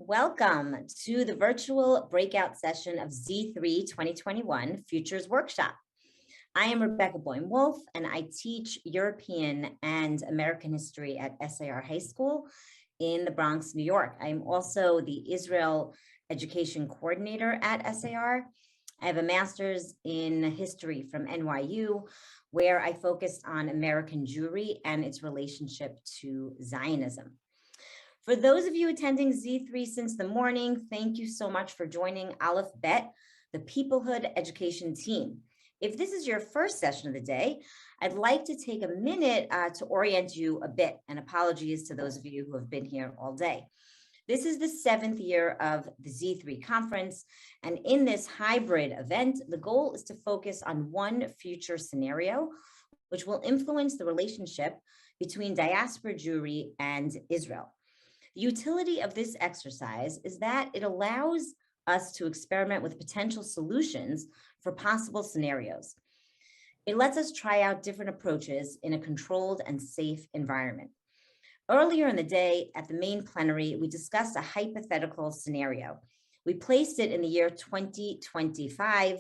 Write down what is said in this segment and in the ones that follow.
Welcome to the virtual breakout session of Z3 2021 Futures Workshop. I am Rebecca Boim and I teach European and American history at SAR High School in the Bronx, New York. I am also the Israel Education Coordinator at SAR. I have a master's in history from NYU, where I focused on American Jewry and its relationship to Zionism. For those of you attending Z3 since the morning, thank you so much for joining AlephBet, the Peoplehood education team. If this is your first session of the day, I'd like to take a minute to orient you a bit, and apologies to those of you who have been here all day. This is the 7th year of the Z3 conference, and in this hybrid event, the goal is to focus on one future scenario, which will influence the relationship between diaspora Jewry and Israel. The utility of this exercise is that it allows us to experiment with potential solutions for possible scenarios. It lets us try out different approaches in a controlled and safe environment. Earlier in the day at the main plenary, we discussed a hypothetical scenario. We placed it in the year 2025.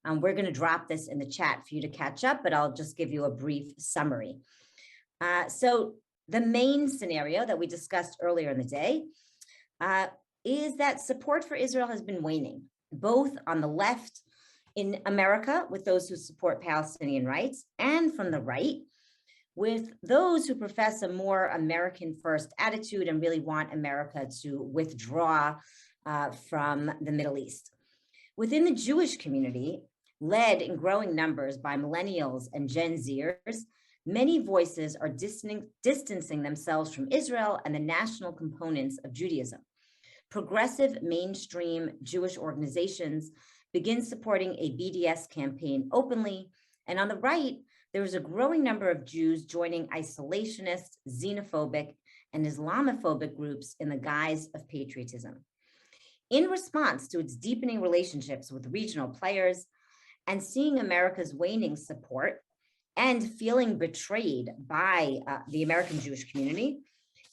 We're going to drop this in the chat for you to catch up, but I'll just give you a brief summary. The main scenario that we discussed earlier in the day is that support for Israel has been waning, both on the left in America with those who support Palestinian rights, and from the right with those who profess a more American first attitude and really want America to withdraw from the Middle East. Within the Jewish community, led in growing numbers by millennials and Gen Zers, many voices are distancing themselves from Israel and the national components of Judaism. Progressive mainstream Jewish organizations begin supporting a BDS campaign openly, and on the right, there is a growing number of Jews joining isolationist, xenophobic, and Islamophobic groups in the guise of patriotism. In response to its deepening relationships with regional players and seeing America's waning support, and feeling betrayed by the American Jewish community,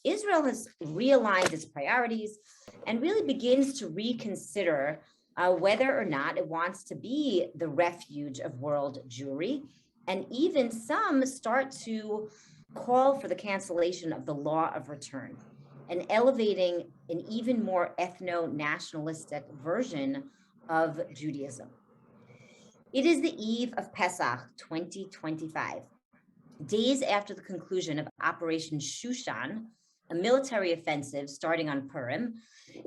Israel has realigned its priorities and really begins to reconsider whether or not it wants to be the refuge of world Jewry. And even some start to call for the cancellation of the law of return and elevating an even more ethno-nationalistic version of Judaism. It is the eve of Pesach 2025, days after the conclusion of Operation Shushan, a military offensive starting on Purim,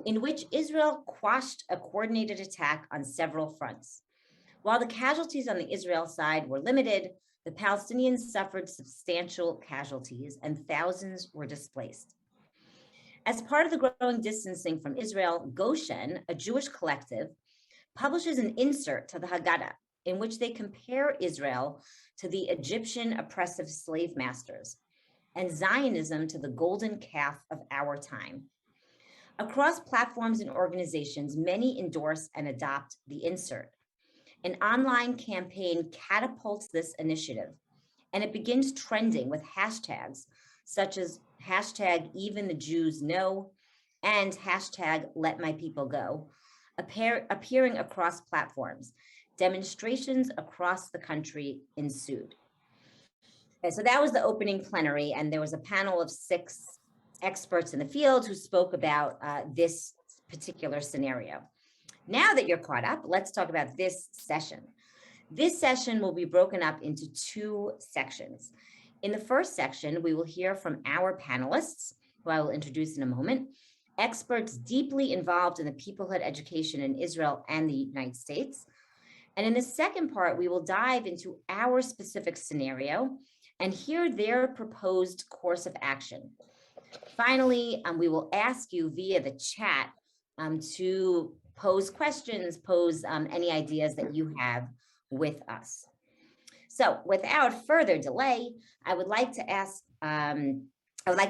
in which Israel quashed a coordinated attack on several fronts. While the casualties on the Israel side were limited, the Palestinians suffered substantial casualties and thousands were displaced. As part of the growing distancing from Israel, Goshen, a Jewish collective, publishes an insert to the Haggadah, in which they compare Israel to the Egyptian oppressive slave masters and Zionism to the golden calf of our time. Across platforms and organizations, many endorse and adopt the insert. An online campaign catapults this initiative, and it begins trending with hashtags such as hashtag even the Jews know and hashtag let my people go, appearing across platforms. Demonstrations across the country ensued. Okay, so that was the opening plenary, and there was a panel of 6 experts in the field who spoke about this particular scenario. Now that you're caught up, let's talk about this session. This session will be broken up into 2 sections. In the first section, we will hear from our panelists, who I will introduce in a moment, experts deeply involved in the peoplehood education in Israel and the United States. And in the second part, we will dive into our specific scenario and hear their proposed course of action. Finally, we will ask you via the chat to pose questions, pose any ideas that you have with us. So without further delay, I would like to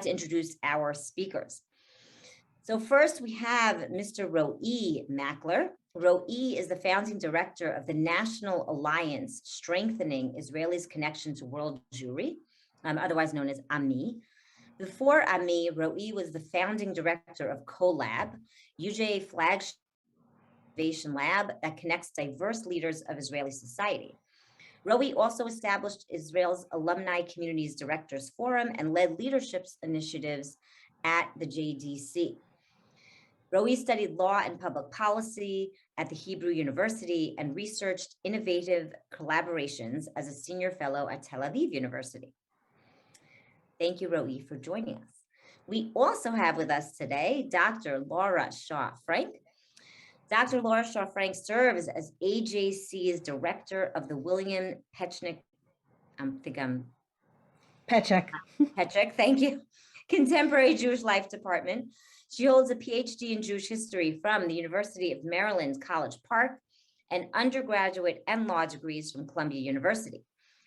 introduce our speakers. So first we have Mr. Roei Makler. Roei is the founding director of the National Alliance Strengthening Israelis' Connection to World Jewry, otherwise known as AMI. Before Ami, Ro'i was the founding director of CoLab, UJ flagship innovation lab that connects diverse leaders of Israeli society. Ro'i also established Israel's Alumni Communities Directors Forum and led leadership initiatives at the JDC. Ro'i studied law and public policy at the Hebrew University and researched innovative collaborations as a senior fellow at Tel Aviv University. Thank you, Ro'i, for joining us. We also have with us today Dr. Laura Shaw-Frank. Dr. Laura Shaw-Frank serves as AJC's director of the William Petchnik, Petchik, thank you, Contemporary Jewish Life Department. She holds a PhD in Jewish history from the University of Maryland, College Park, and undergraduate and law degrees from Columbia University.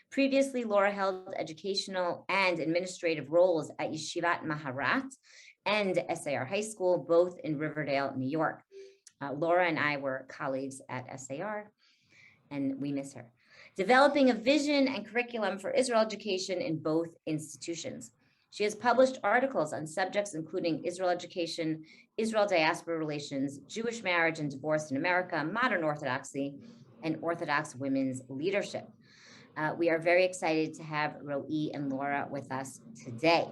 Previously, Laura held educational and administrative roles at Yeshivat Maharat and SAR High School, both in Riverdale, New York. Laura and I were colleagues at SAR, and we miss her. Developing a vision and curriculum for Israel education in both institutions. She has published articles on subjects including Israel education, Israel diaspora relations, Jewish marriage and divorce in America, modern Orthodoxy, and Orthodox women's leadership. We are very excited to have Ro'i and Laura with us today.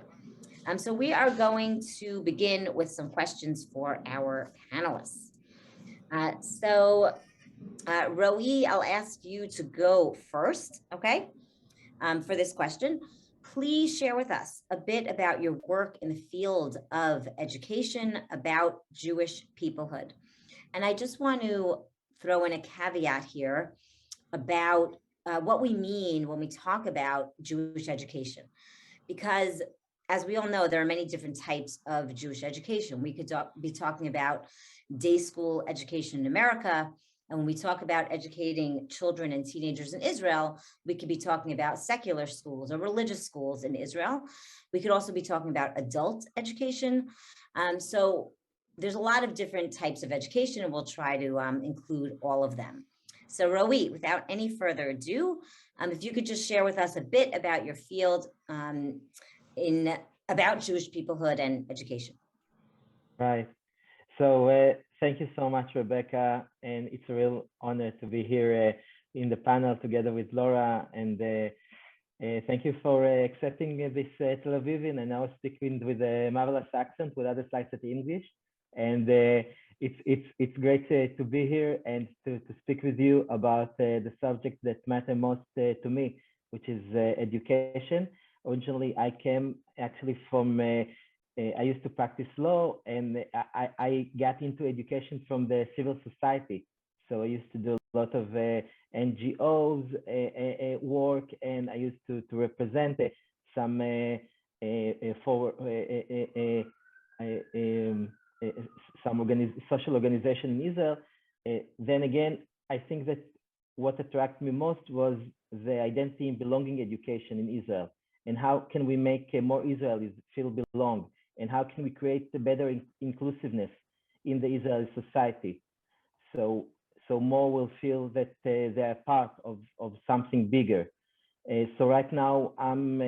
So we are going to begin with some questions for our panelists. Ro'i, I'll ask you to go first, okay, for this question. Please share with us a bit about your work in the field of education about Jewish peoplehood. And I just want to throw in a caveat here about what we mean when we talk about Jewish education, because as we all know, there are many different types of Jewish education. We could be talking about day school education in America. And when we talk about educating children and teenagers in Israel, we could be talking about secular schools or religious schools in Israel. We could also be talking about adult education. So there's a lot of different types of education, and we'll try to include all of them. So Ro'i, without any further ado, if you could just share with us a bit about your field about Jewish peoplehood and education. Right. So thank you so much, Rebecca, and it's a real honor to be here in the panel together with Laura. And thank you for accepting this Tel Avivian, and now speaking with a marvelous accent with other slides at English. And it's great to be here and to speak with you about the subject that matter most to me, which is education. Originally, I came actually from I used to practice law, and I got into education from the civil society. So I used to do a lot of NGOs work, and I used to represent some social organization in Israel. Then again, I think that what attracted me most was the identity and belonging education in Israel, and how can we make more Israelis feel belong, and how can we create a better inclusiveness in the Israeli society, so more will feel that they are part of something bigger. So right now I'm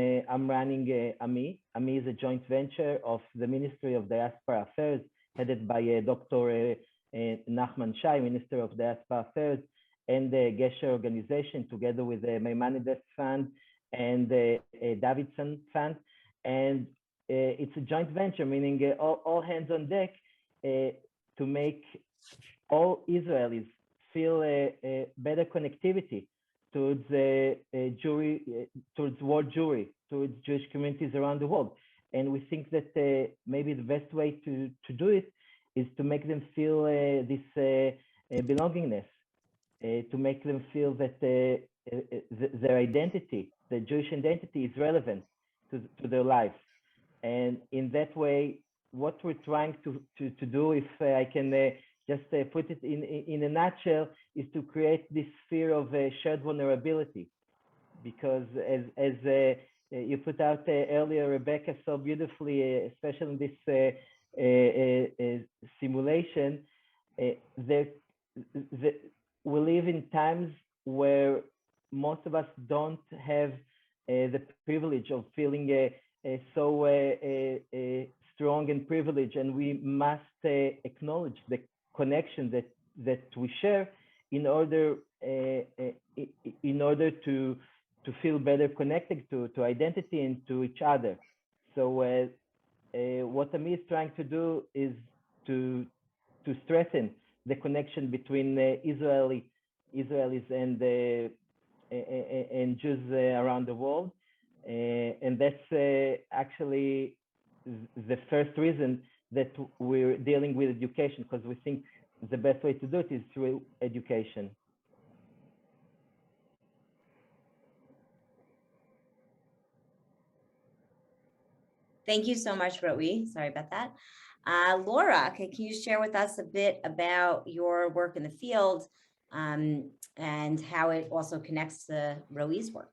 running AMI. AMI is a joint venture of the Ministry of Diaspora Affairs, headed by Dr. Nachman Shai, Minister of Diaspora Affairs, and the Gesher organization, together with the Maimonides Fund and the Davidson Fund. And it's a joint venture, meaning all hands on deck to make all Israelis feel a better connectivity towards towards world Jewry, towards Jewish communities around the world. And we think that maybe the best way to do it is to make them feel this belongingness, to make them feel that their identity, the Jewish identity, is relevant to their life. And in that way, what we're trying to do, if I can just put it in a nutshell, is to create this sphere of shared vulnerability. Because as you put out earlier, Rebecca, so beautifully, especially in this simulation, we live in times where most of us don't have the privilege of feeling so and privilege, and we must acknowledge the connection that we share in order to feel better connected to identity and to each other. So what Ami is trying to do is to strengthen the connection between Israelis and Jews around the world, and that's actually the first reason that we're dealing with education, because we think the best way to do it is through education. Thank you so much, Roe. Sorry about that. Laura, can you share with us a bit about your work in the field and how it also connects to Roe's work?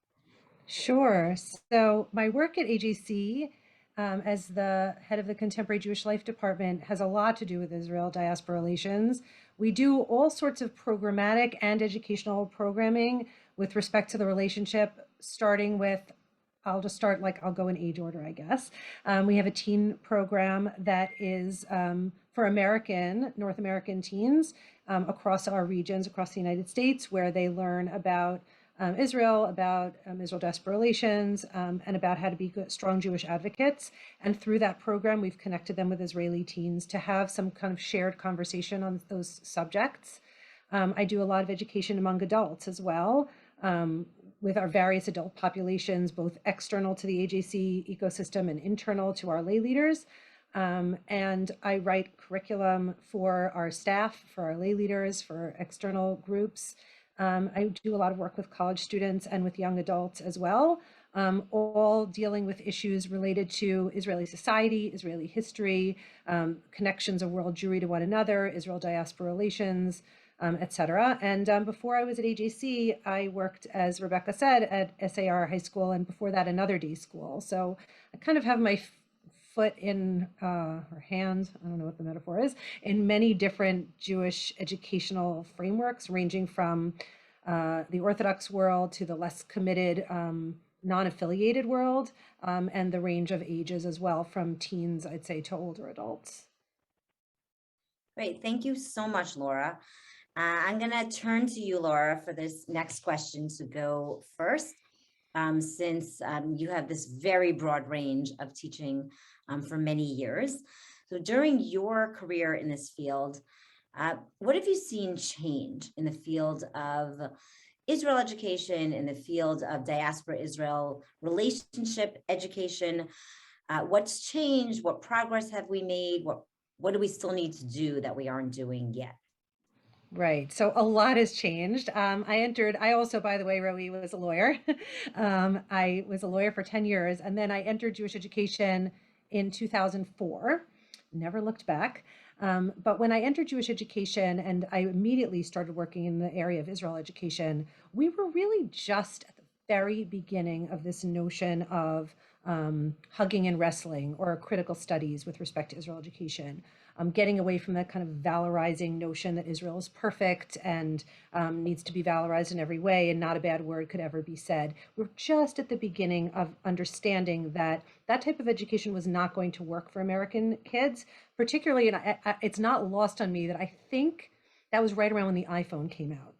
Sure. So my work at AJC as the head of the Contemporary Jewish Life Department has a lot to do with Israel diaspora relations. We do all sorts of programmatic and educational programming with respect to the relationship, starting with, I'll just start, I'll go in age order, I guess. We have a teen program that is for North American teens across our regions, across the United States, where they learn about Israel, about Israel diaspora relations, and about how to be good, strong Jewish advocates. And through that program, we've connected them with Israeli teens to have some kind of shared conversation on those subjects. I do a lot of education among adults as well, with our various adult populations, both external to the AJC ecosystem and internal to our lay leaders. And I write curriculum for our staff, for our lay leaders, for external groups. I do a lot of work with college students and with young adults as well, all dealing with issues related to Israeli society, Israeli history, connections of world Jewry to one another, Israel diaspora relations, etc. And before I was at AJC, I worked, as Rebecca said, at SAR High School, and before that, another day school. So I kind of have my foot in, or hand, I don't know what the metaphor is, in many different Jewish educational frameworks, ranging from the Orthodox world to the less committed, non-affiliated world, and the range of ages as well, from teens, I'd say, to older adults. Great, thank you so much, Laura. I'm gonna turn to you, Laura, for this next question to go first, since you have this very broad range of teaching for many years. So during your career in this field, what have you seen change in the field of Israel education, in the field of diaspora Israel relationship education? What's changed? What progress have we made? What do we still need to do that we aren't doing yet? Right. So a lot has changed. I also, by the way, Roe, was a lawyer. I was a lawyer for 10 years, and then I entered Jewish education in 2004, never looked back. But when I entered Jewish education and I immediately started working in the area of Israel education, we were really just at the very beginning of this notion of hugging and wrestling, or critical studies with respect to Israel education. Getting away from that kind of valorizing notion that Israel is perfect and needs to be valorized in every way, and not a bad word could ever be said. We're just at the beginning of understanding that that type of education was not going to work for American kids, particularly, and it's not lost on me that I think that was right around when the iPhone came out.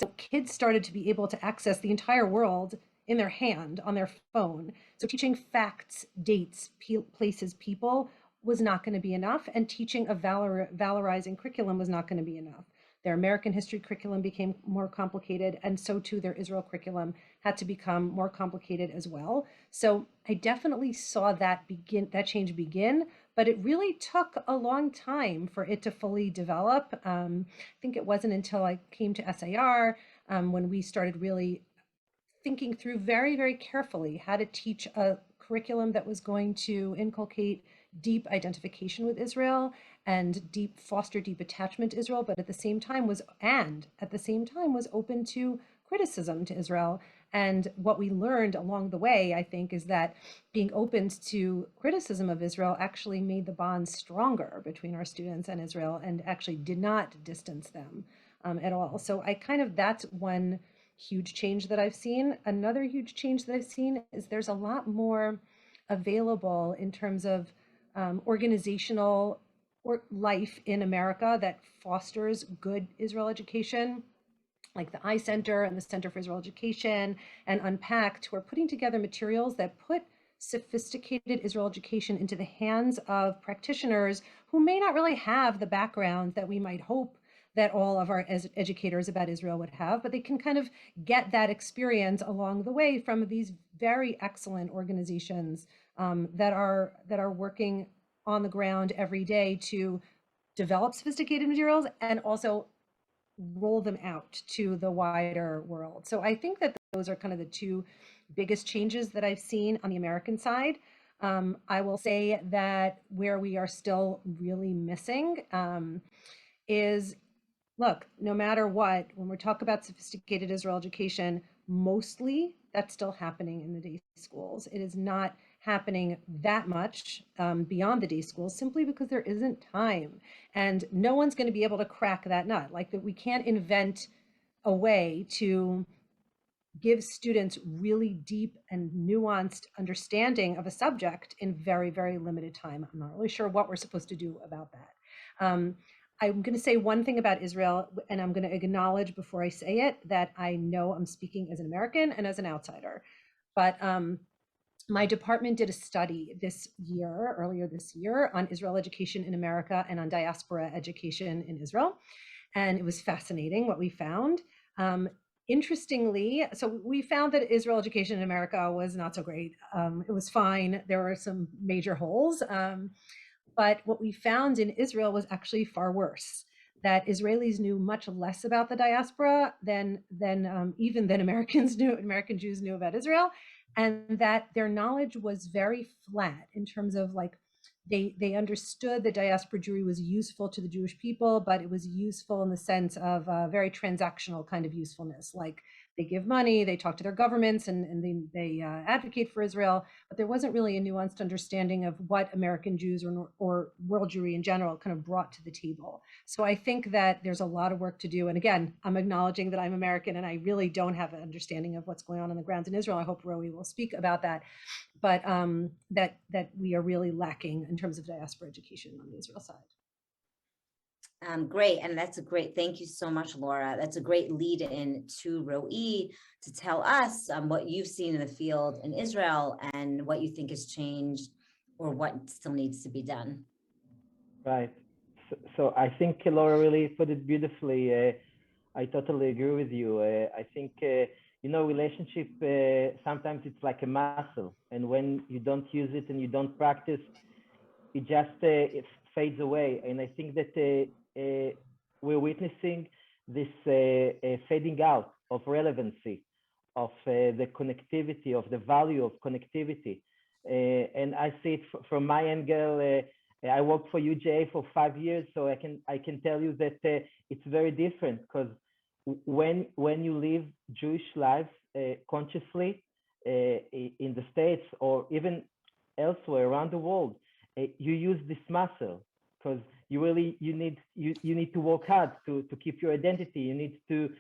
So kids started to be able to access the entire world in their hand, on their phone. So teaching facts, dates, places, people was not going to be enough, and teaching a valorizing curriculum was not going to be enough. Their American history curriculum became more complicated, and so too their Israel curriculum had to become more complicated as well. So I definitely saw that change begin, but it really took a long time for it to fully develop. I think it wasn't until I came to SAR when we started really thinking through very, very carefully how to teach a curriculum that was going to inculcate deep identification with Israel and foster deep attachment to Israel, but at the same time was open to criticism to Israel. And what we learned along the way, I think, is that being open to criticism of Israel actually made the bonds stronger between our students and Israel, and actually did not distance them at all. So that's one huge change that I've seen. Another huge change that I've seen is there's a lot more available in terms of organizational or life in America that fosters good Israel education, like the I Center and the Center for Israel Education and Unpacked, who are putting together materials that put sophisticated Israel education into the hands of practitioners who may not really have the background that we might hope that all of our educators about Israel would have, but they can kind of get that experience along the way from these very excellent organizations that are working on the ground every day to develop sophisticated materials and also roll them out to the wider world. So I think that those are kind of the two biggest changes that I've seen on the American side. I will say that where we are still really missing is, look, no matter what, when we talk about sophisticated Israel education, mostly that's still happening in the day schools. It is not happening that much beyond the day schools simply because there isn't time. And no one's going to be able to crack that nut. Like that, we can't invent a way to give students really deep and nuanced understanding of a subject in very, very limited time. I'm not really sure what we're supposed to do about that. I'm going to say one thing about Israel, and I'm going to acknowledge before I say it that I know I'm speaking as an American and as an outsider. But my department did a study earlier this year, on Israel education in America and on diaspora education in Israel. And it was fascinating what we found. Interestingly, so we found that Israel education in America was not so great. It was fine. There were some major holes. But what we found in Israel was actually far worse, that Israelis knew much less about the diaspora than even American Jews knew about Israel, and that their knowledge was very flat in terms of like they understood that diaspora Jewry was useful to the Jewish people, but it was useful in the sense of very transactional kind of usefulness, like they give money, they talk to their governments, and they advocate for Israel, but there wasn't really a nuanced understanding of what American Jews or world Jewry in general kind of brought to the table. So I think that there's a lot of work to do. And again, I'm acknowledging that I'm American and I really don't have an understanding of what's going on the ground in Israel. I hope Roe will speak about that. But that we are really lacking in terms of diaspora education on the Israel side. Great. And that's a great, thank you so much, Laura. That's a great lead in to Roe to tell us what you've seen in the field in Israel and what you think has changed or what still needs to be done. Right. So I think Laura really put it beautifully. I totally agree with you. I think, relationship, sometimes it's like a muscle. And when you don't use it and you don't practice, it just it fades away. And I think that we're witnessing this fading out of relevancy, of the connectivity, of the value of connectivity. And I see it from my angle. I worked for UJA for 5 years, so I can tell you that it's very different, because when you live Jewish lives consciously in the States or even elsewhere around the world, you use this muscle, because you need to work hard to keep your identity. You need to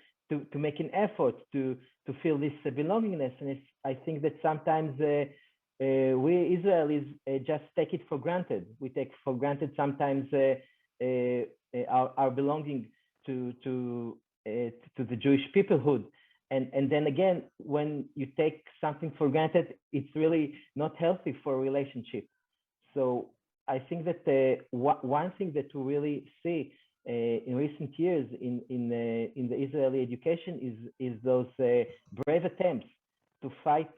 make an effort to feel this belongingness. And I think that sometimes we Israelis just take it for granted. We take for granted sometimes our belonging to the Jewish peoplehood. And then again, when you take something for granted, it's really not healthy for a relationship. So I think that one thing that we really see in recent years in the Israeli education is those brave attempts to fight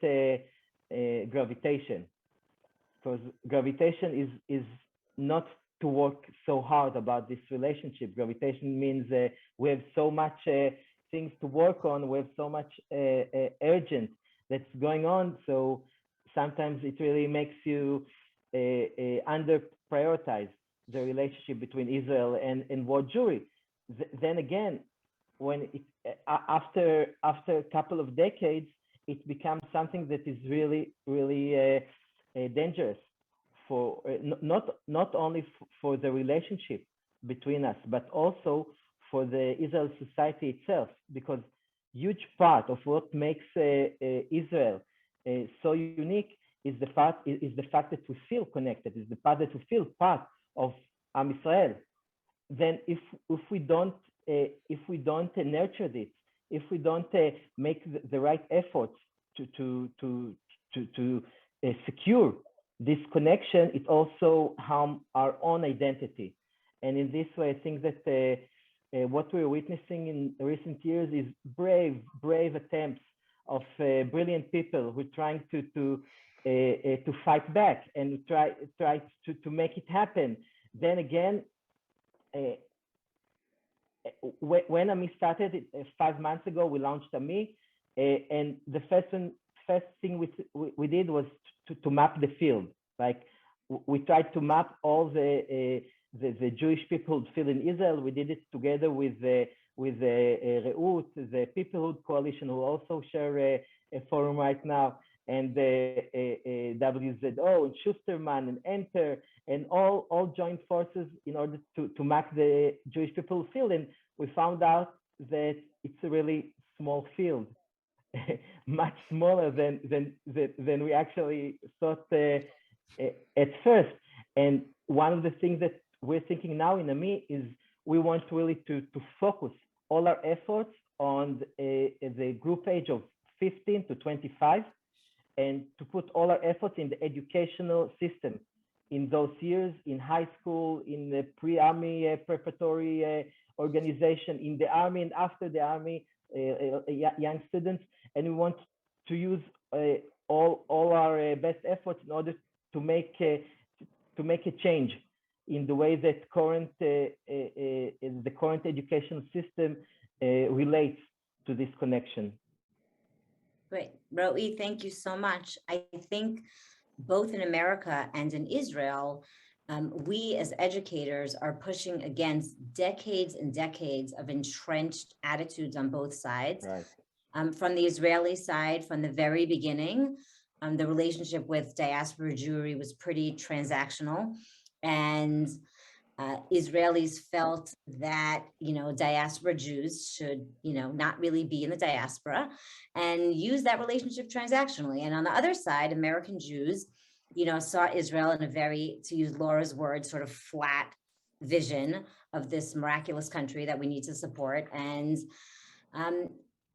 gravitation, because gravitation is not to work so hard about this relationship. Gravitation means we have so much things to work on. We have so much urgent that's going on. So sometimes it really makes you under prioritize the relationship between Israel and world Jewry. Then again, when after a couple of decades, it becomes something that is really dangerous for not only for the relationship between us, but also for the Israel society itself, because huge part of what makes Israel so unique is the fact that we feel connected, is the fact that we feel part of Am Israel. Then if we don't nurture this, if we don't make the right efforts to secure this connection, it also harm our own identity. And in this way, I think that what we're witnessing in recent years is brave attempts of brilliant people who are trying to fight back and try to make it happen. Then again, when AMI started 5 months ago, we launched AMI, and the first thing we did was to map the field. Like we tried to map all the Jewish people who feel in Israel. We did it together with Reut, the Peoplehood coalition, who also share a forum right now, and WZO and Schusterman and Enter, and all joined forces in order to map the Jewish people field. And we found out that it's a really small field, much smaller than we actually thought at first. And one of the things that we're thinking now in AMI is we want really to focus all our efforts on the group age of 15 to 25, and to put all our efforts in the educational system in those years, in high school, in the pre-army preparatory organization, in the army and after the army, young students. And we want to use all our best efforts in order to make a change in the way that the current education system relates to this connection. Great. Ro'i, thank you so much. I think both in America and in Israel, we as educators are pushing against decades and decades of entrenched attitudes on both sides. Right. From the Israeli side, from the very beginning, the relationship with diaspora Jewry was pretty transactional, and Israelis felt that, diaspora Jews should, not really be in the diaspora, and use that relationship transactionally. And on the other side, American Jews, saw Israel in a very, to use Laura's words, sort of flat vision of this miraculous country that we need to support. And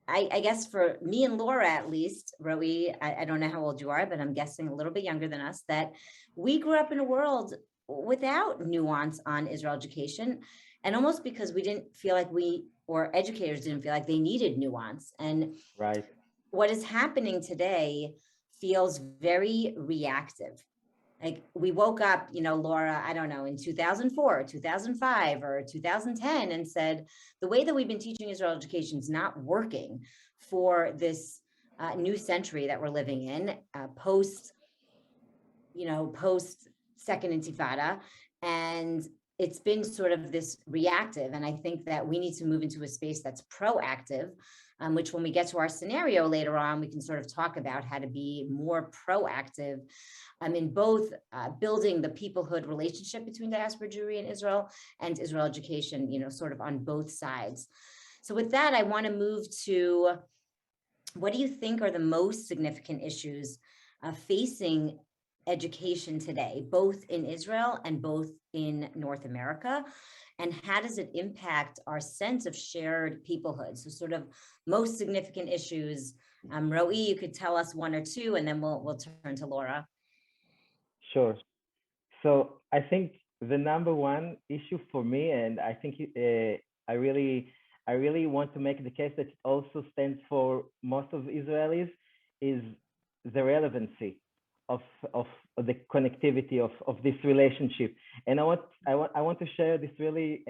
I guess for me and Laura, at least, Ro'i, I don't know how old you are, but I'm guessing a little bit younger than us, that we grew up in a world without nuance on Israel education, and almost because we didn't feel like or educators didn't feel like they needed nuance. And right. What is happening today feels very reactive. Like we woke up, Laura, I don't know, in 2004, 2005, or 2010, and said, the way that we've been teaching Israel education is not working for this new century that we're living in, post Second Intifada. And it's been sort of this reactive. And I think that we need to move into a space that's proactive, which when we get to our scenario later on, we can sort of talk about how to be more proactive in both building the peoplehood relationship between diaspora Jewry and Israel education, sort of on both sides. So with that, I want to move to, what do you think are the most significant issues facing education today, both in Israel and both in North America? And how does it impact our sense of shared peoplehood? So sort of most significant issues. Ro'i, you could tell us one or two, and then we'll turn to Laura. Sure. So I think the number one issue for me, and I think I really want to make the case that it also stands for most of Israelis, is the relevancy of the connectivity of this relationship. And I want to share this really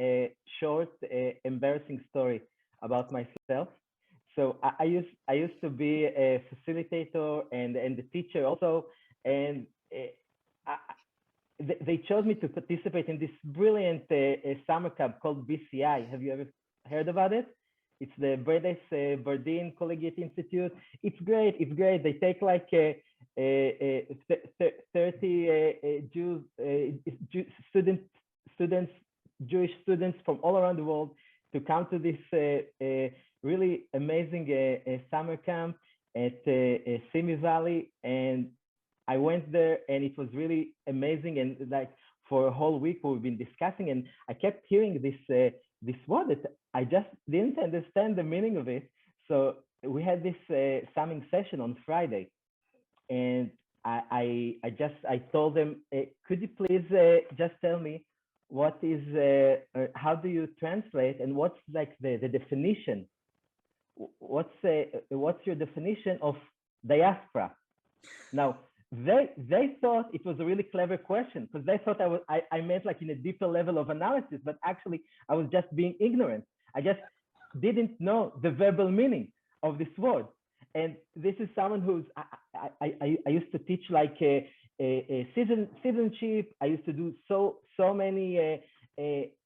short, embarrassing story about myself. So I used to be a facilitator and a teacher also, and they chose me to participate in this brilliant summer camp called BCI. Have you ever heard about it? It's the Bredes Bardin Collegiate Institute. It's great. They take like 30 Jewish students from all around the world to come to this really amazing summer camp at Simi Valley. And I went there and it was really amazing. And like for a whole week, we've been discussing, and I kept hearing this word that I just didn't understand the meaning of it. So we had this summing session on Friday, and I told them, could you please just tell me what is how do you translate, and what's like the definition? What's your definition of diaspora? Now, they thought it was a really clever question, because they thought I meant like in a deeper level of analysis, but actually I was just being ignorant. I just didn't know the verbal meaning of this word. And this is someone who's I used to teach like a citizenship. I used to do so many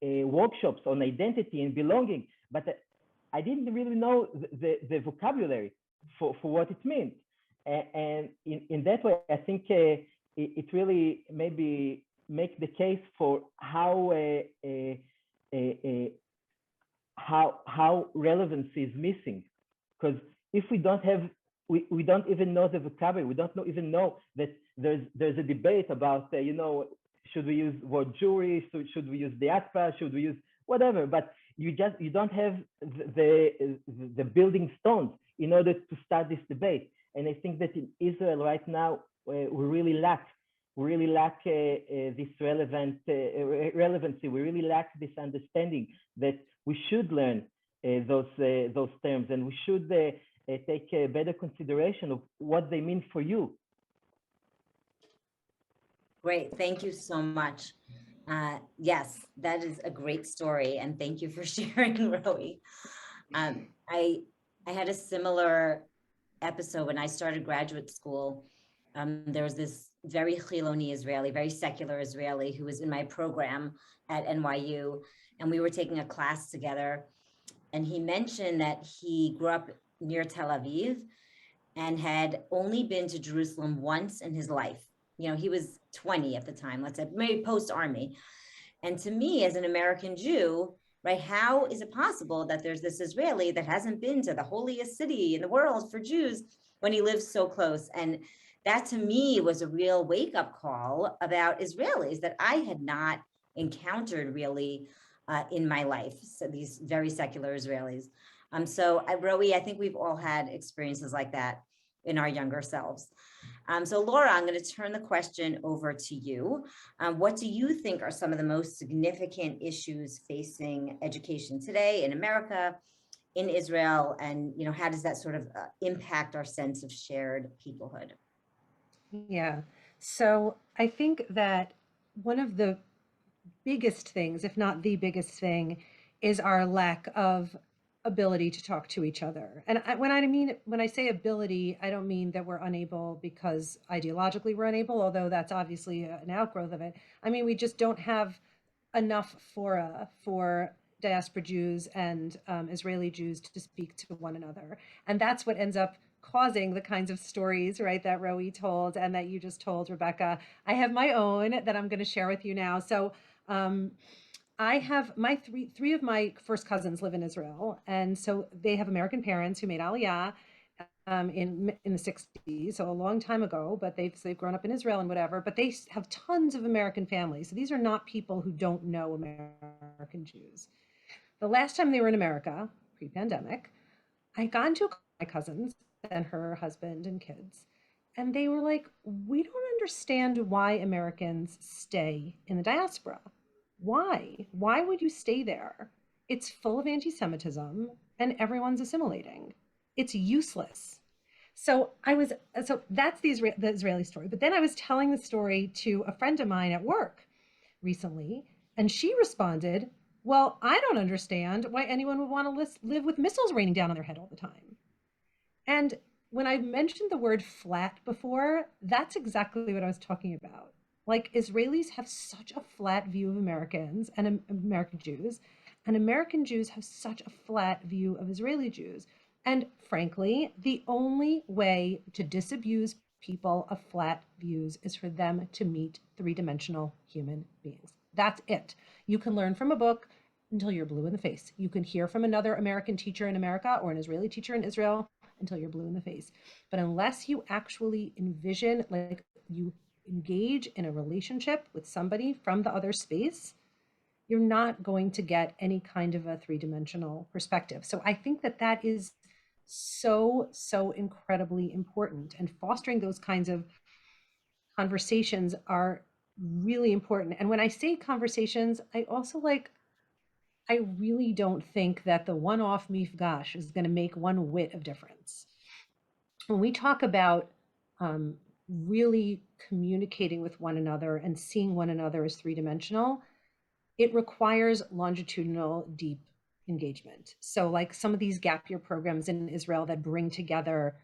workshops on identity and belonging, but I didn't really know the vocabulary for what it means. And in that way, I think it really maybe make the case for how relevancy is missing. Because if we don't have, we don't even know the vocabulary, we don't even know that there's a debate about, should we use word Jewry, should we use diaspora, should we use whatever, but you don't have the building stones in order to start this debate. And I think that in Israel right now, we really lack this relevancy. We really lack this understanding that we should learn those terms, and we should take a better consideration of what they mean for you. Great, thank you so much. Yes, that is a great story, and thank you for sharing, Rowie. I had a similar episode when I started graduate school. There was this very Chiloni Israeli, very secular Israeli who was in my program at NYU, and we were taking a class together. And he mentioned that he grew up near Tel Aviv and had only been to Jerusalem once in his life. He was 20 at the time, let's say, maybe post-army. And to me, as an American Jew, right, how is it possible that there's this Israeli that hasn't been to the holiest city in the world for Jews when he lives so close? And that to me was a real wake-up call about Israelis that I had not encountered really in my life. So these very secular Israelis. So Rowie, I think we've all had experiences like that in our younger selves. So Laura, I'm going to turn the question over to you. What do you think are some of the most significant issues facing education today in America, in Israel, and how does that sort of impact our sense of shared peoplehood? Yeah, so I think that one of the biggest things, if not the biggest thing, is our lack of ability to talk to each other. And when I say ability, I don't mean that we're unable because ideologically we're unable, although that's obviously an outgrowth of it. I mean, we just don't have enough fora for diaspora Jews and Israeli Jews to speak to one another. And that's what ends up causing the kinds of stories, right, that Rowie told and that you just told, Rebecca. I have my own that I'm going to share with you now. So I have my three of my first cousins live in Israel, and so they have American parents who made Aliyah in the 60s, so a long time ago. But they've grown up in Israel and whatever. But they have tons of American families. So these are not people who don't know American Jews. The last time they were in America, pre-pandemic, I got into my cousins and her husband and kids, and they were like, "We don't understand why Americans stay in the diaspora. Why? Why would you stay there? It's full of anti-Semitism and everyone's assimilating. It's useless." So that's the Israeli story. But then I was telling the story to a friend of mine at work recently, and she responded, "Well, I don't understand why anyone would want to live with missiles raining down on their head all the time." And when I mentioned the word flat before, that's exactly what I was talking about. Like, Israelis have such a flat view of Americans and American Jews, and American Jews have such a flat view of Israeli Jews. And frankly, the only way to disabuse people of flat views is for them to meet three-dimensional human beings. That's it. You can learn from a book until you're blue in the face. You can hear from another American teacher in America or an Israeli teacher in Israel until you're blue in the face. But unless you actually envision like you engage in a relationship with somebody from the other space, you're not going to get any kind of a three-dimensional perspective. So I think that that is so, so incredibly important. And fostering those kinds of conversations are really important. And when I say conversations, I also I really don't think that the one-off mifgash is going to make one whit of difference. When we talk about really communicating with one another and seeing one another as three-dimensional, it requires longitudinal, deep engagement. So like some of these gap year programs in Israel that bring together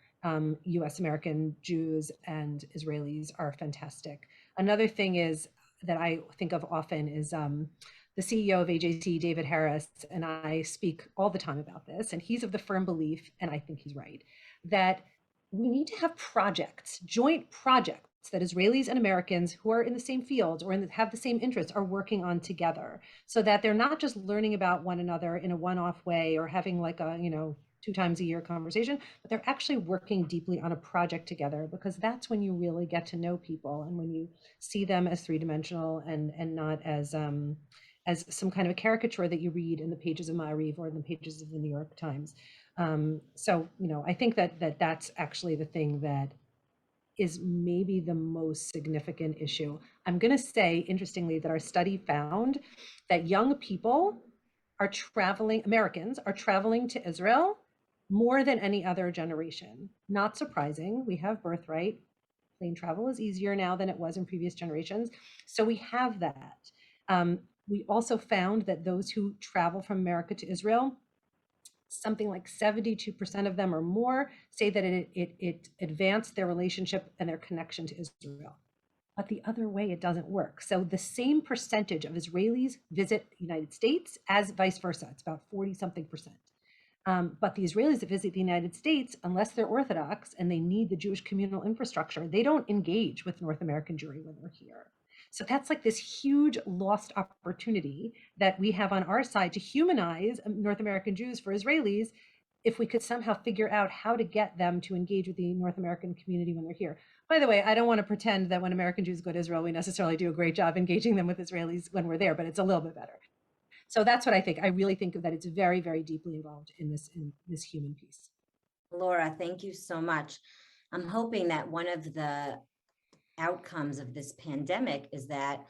US American Jews and Israelis are fantastic. Another thing is that I think of often is the CEO of AJC, David Harris, and I speak all the time about this, and he's of the firm belief, and I think he's right, that we need to have projects, joint projects that Israelis and Americans who are in the same fields or have the same interests are working on together, so that they're not just learning about one another in a one-off way or having like a, 2 times a year conversation, but they're actually working deeply on a project together, because that's when you really get to know people and when you see them as three-dimensional and not as some kind of a caricature that you read in the pages of Ma'ariv or in the pages of the New York Times. So, I think that that's actually the thing that is maybe the most significant issue. I'm going to say, interestingly, that our study found that young people Americans are traveling to Israel more than any other generation. Not surprising. We have birthright. Plane travel is easier now than it was in previous generations. So we have that. We also found that those who travel from America to Israel, something like 72% of them or more say that it advanced their relationship and their connection to Israel. But the other way, it doesn't work. So the same percentage of Israelis visit the United States as vice versa. It's about 40-something%. But the Israelis that visit the United States, unless they're Orthodox and they need the Jewish communal infrastructure, they don't engage with North American Jewry when they're here. So that's like this huge lost opportunity that we have on our side to humanize North American Jews for Israelis, if we could somehow figure out how to get them to engage with the North American community when they're here. By the way, I don't want to pretend that when American Jews go to Israel, we necessarily do a great job engaging them with Israelis when we're there, but it's a little bit better. So that's what I think. I really think that it's very, very deeply involved in this human piece. Laura, thank you so much. I'm hoping that one of the outcomes of this pandemic is that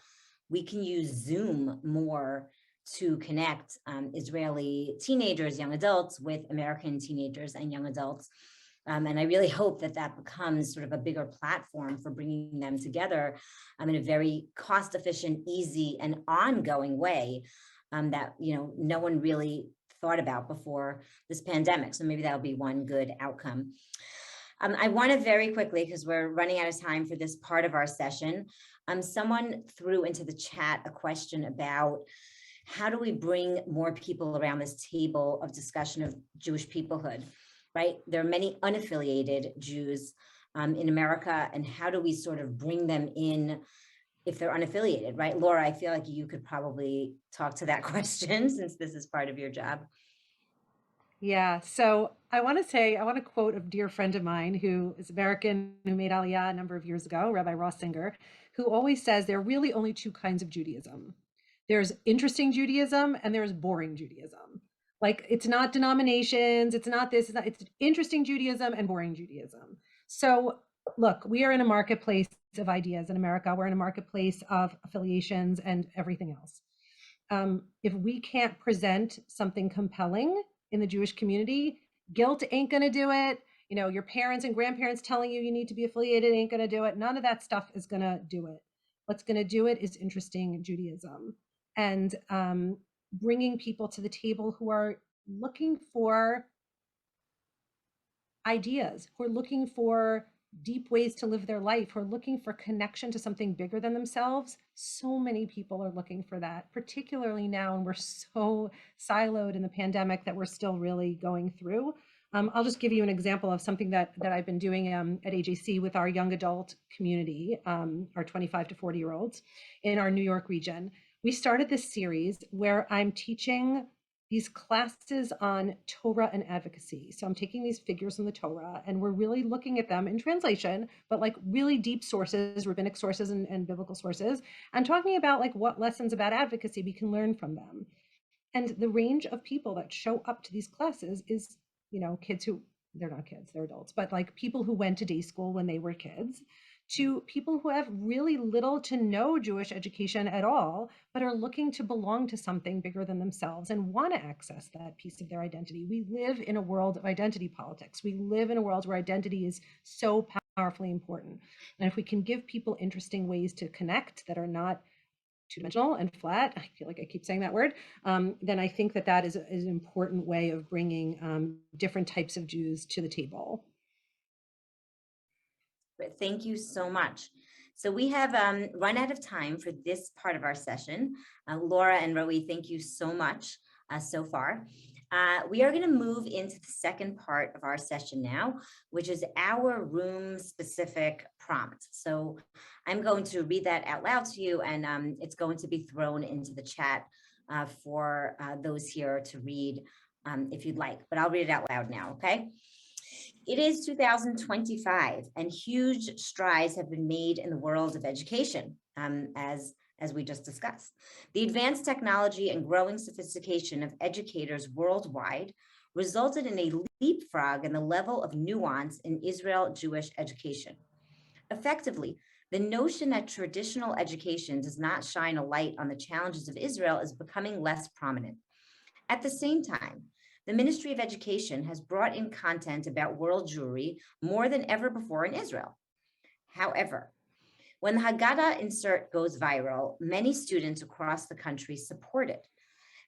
we can use Zoom more to connect Israeli teenagers, young adults with American teenagers and young adults. And I really hope that that becomes sort of a bigger platform for bringing them together in a very cost-efficient, easy, and ongoing way that no one really thought about before this pandemic. So maybe that'll be one good outcome. I want to very quickly, because we're running out of time for this part of our session, someone threw into the chat a question about how do we bring more people around this table of discussion of Jewish peoplehood, right? There are many unaffiliated Jews in America, and how do we sort of bring them in if they're unaffiliated, right? Laura, I feel like you could probably talk to that question since this is part of your job. Yeah, so I want to quote a dear friend of mine who is American, who made Aliyah a number of years ago, Rabbi Ross Singer, who always says there are really only two kinds of Judaism. There's interesting Judaism and there's boring Judaism. Like, it's not denominations, it's not this, it's interesting Judaism and boring Judaism. So look, we are in a marketplace of ideas in America. We're in a marketplace of affiliations and everything else. If we can't present something compelling in the Jewish community, guilt ain't going to do it. Your parents and grandparents telling you need to be affiliated ain't going to do it. None of that stuff is going to do it. What's going to do it is interesting Judaism, and bringing people to the table who are looking for ideas, who are looking for deep ways to live their life, who are looking for connection to something bigger than themselves. So many people are looking for that, particularly now, and we're so siloed in the pandemic that we're still really going through. I'll just give you an example of something that I've been doing at AJC with our young adult community, our 25 to 40-year-olds in our New York region. We started this series where I'm teaching these classes on Torah and advocacy. So I'm taking these figures in the Torah and we're really looking at them in translation, but like really deep sources, rabbinic sources and biblical sources, and talking about like what lessons about advocacy we can learn from them. And the range of people that show up to these classes is, kids who, they're not kids, they're adults, but like people who went to day school when they were kids, to people who have really little to no Jewish education at all, but are looking to belong to something bigger than themselves and want to access that piece of their identity. We live in a world of identity politics. We live in a world where identity is so powerfully important. And if we can give people interesting ways to connect that are not two-dimensional and flat, I feel like I keep saying that word, then I think that is an important way of bringing different types of Jews to the table. Thank you so much. So we have run out of time for this part of our session. Laura and Roe, thank you so much so far. We are going to move into the second part of our session now, which is our room-specific prompt. So I'm going to read that out loud to you, and it's going to be thrown into the chat for those here to read if you'd like, but I'll read it out loud now, okay? It is 2025, and huge strides have been made in the world of education, as we just discussed. The advanced technology and growing sophistication of educators worldwide resulted in a leapfrog in the level of nuance in Israel Jewish education. Effectively, the notion that traditional education does not shine a light on the challenges of Israel is becoming less prominent. At the same time, the Ministry of Education has brought in content about world Jewry more than ever before in Israel. However, when the Haggadah insert goes viral, many students across the country support it.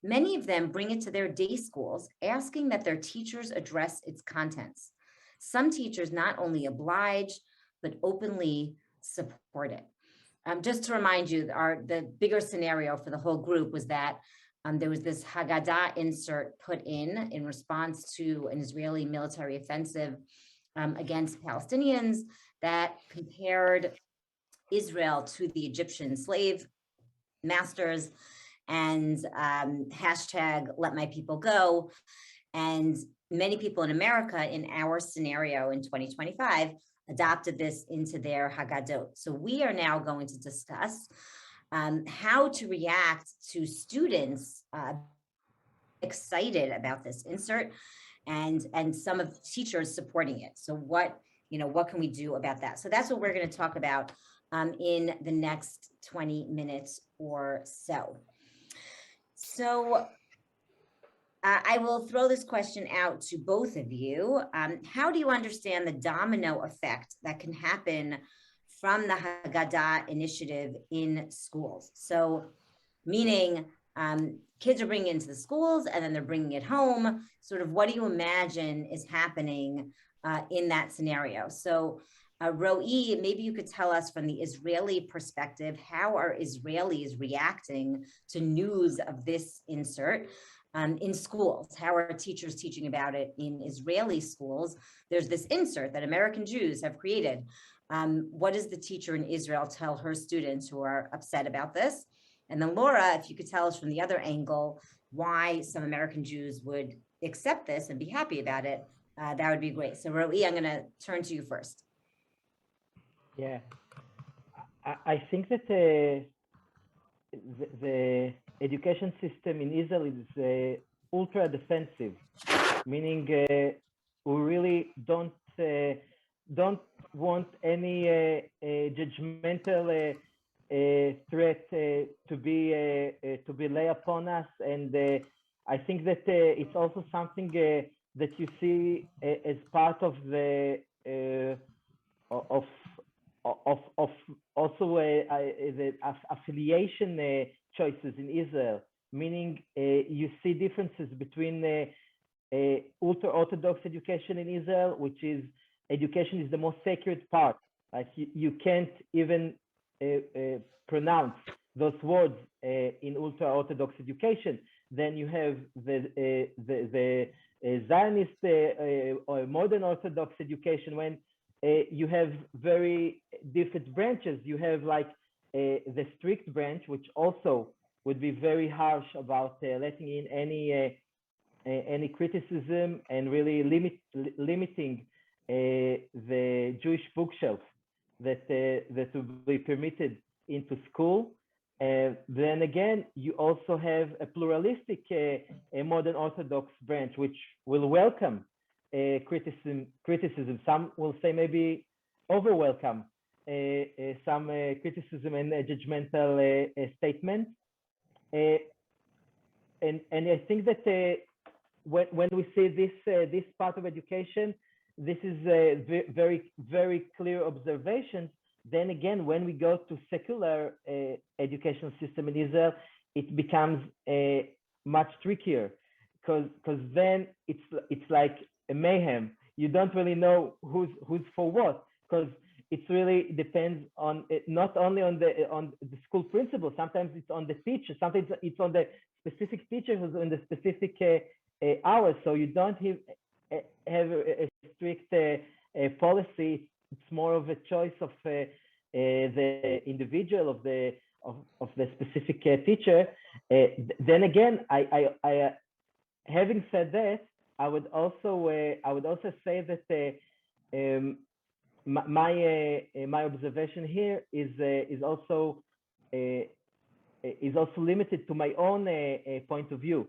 Many of them bring it to their day schools, asking that their teachers address its contents. Some teachers not only oblige, but openly support it. Just to remind you, the bigger scenario for the whole group was that there was this Haggadah insert put in response to an Israeli military offensive against Palestinians that compared Israel to the Egyptian slave masters and hashtag let my people go. And many people in America in our scenario in 2025 adopted this into their Haggadot. So we are now going to discuss how to react to students excited about this insert and some of the teachers supporting it. So what can we do about that? So that's what we're going to talk about in the next 20 minutes or so. So I will throw this question out to both of you. How do you understand the domino effect that can happen from the Haggadah initiative in schools? So meaning kids are bringing it into the schools and then they're bringing it home. Sort of what do you imagine is happening in that scenario? So Roe, maybe you could tell us from the Israeli perspective, how are Israelis reacting to news of this insert in schools? How are teachers teaching about it in Israeli schools? There's this insert that American Jews have created. What does the teacher in Israel tell her students who are upset about this? And then Laura, if you could tell us from the other angle, why some American Jews would accept this and be happy about it, that would be great. So Roe, I'm gonna turn to you first. Yeah, I think that the education system in Israel is ultra defensive, meaning we really don't want any judgmental threat to be laid upon us, and I think that it's also something that you see as part of the also the affiliation choices in Israel, meaning you see differences between ultra-Orthodox education in Israel, which is education is the most sacred part. Like you can't even pronounce those words in ultra-Orthodox education. Then you have the Zionist or modern Orthodox education, when you have very different branches. You have like the strict branch, which also would be very harsh about letting in any any criticism and really limiting the Jewish bookshelf that will be permitted into school. Then again, you also have a pluralistic modern Orthodox branch, which will welcome criticism. Some will say maybe over welcome some criticism and judgmental statements. And I think that when we see this part of education, this is a very clear observation. Then again, when we go to secular education system in Israel, it becomes much trickier, because then it's like a mayhem. You don't really know who's for what, because it really depends on not only on the school principal. Sometimes it's on the teacher. Sometimes it's on the specific teacher who's in the specific hours. So you don't have a strict policy. It's more of a choice of the individual of the specific teacher. Then again, I having said that, I would also say that my observation here is also limited to my own point of view,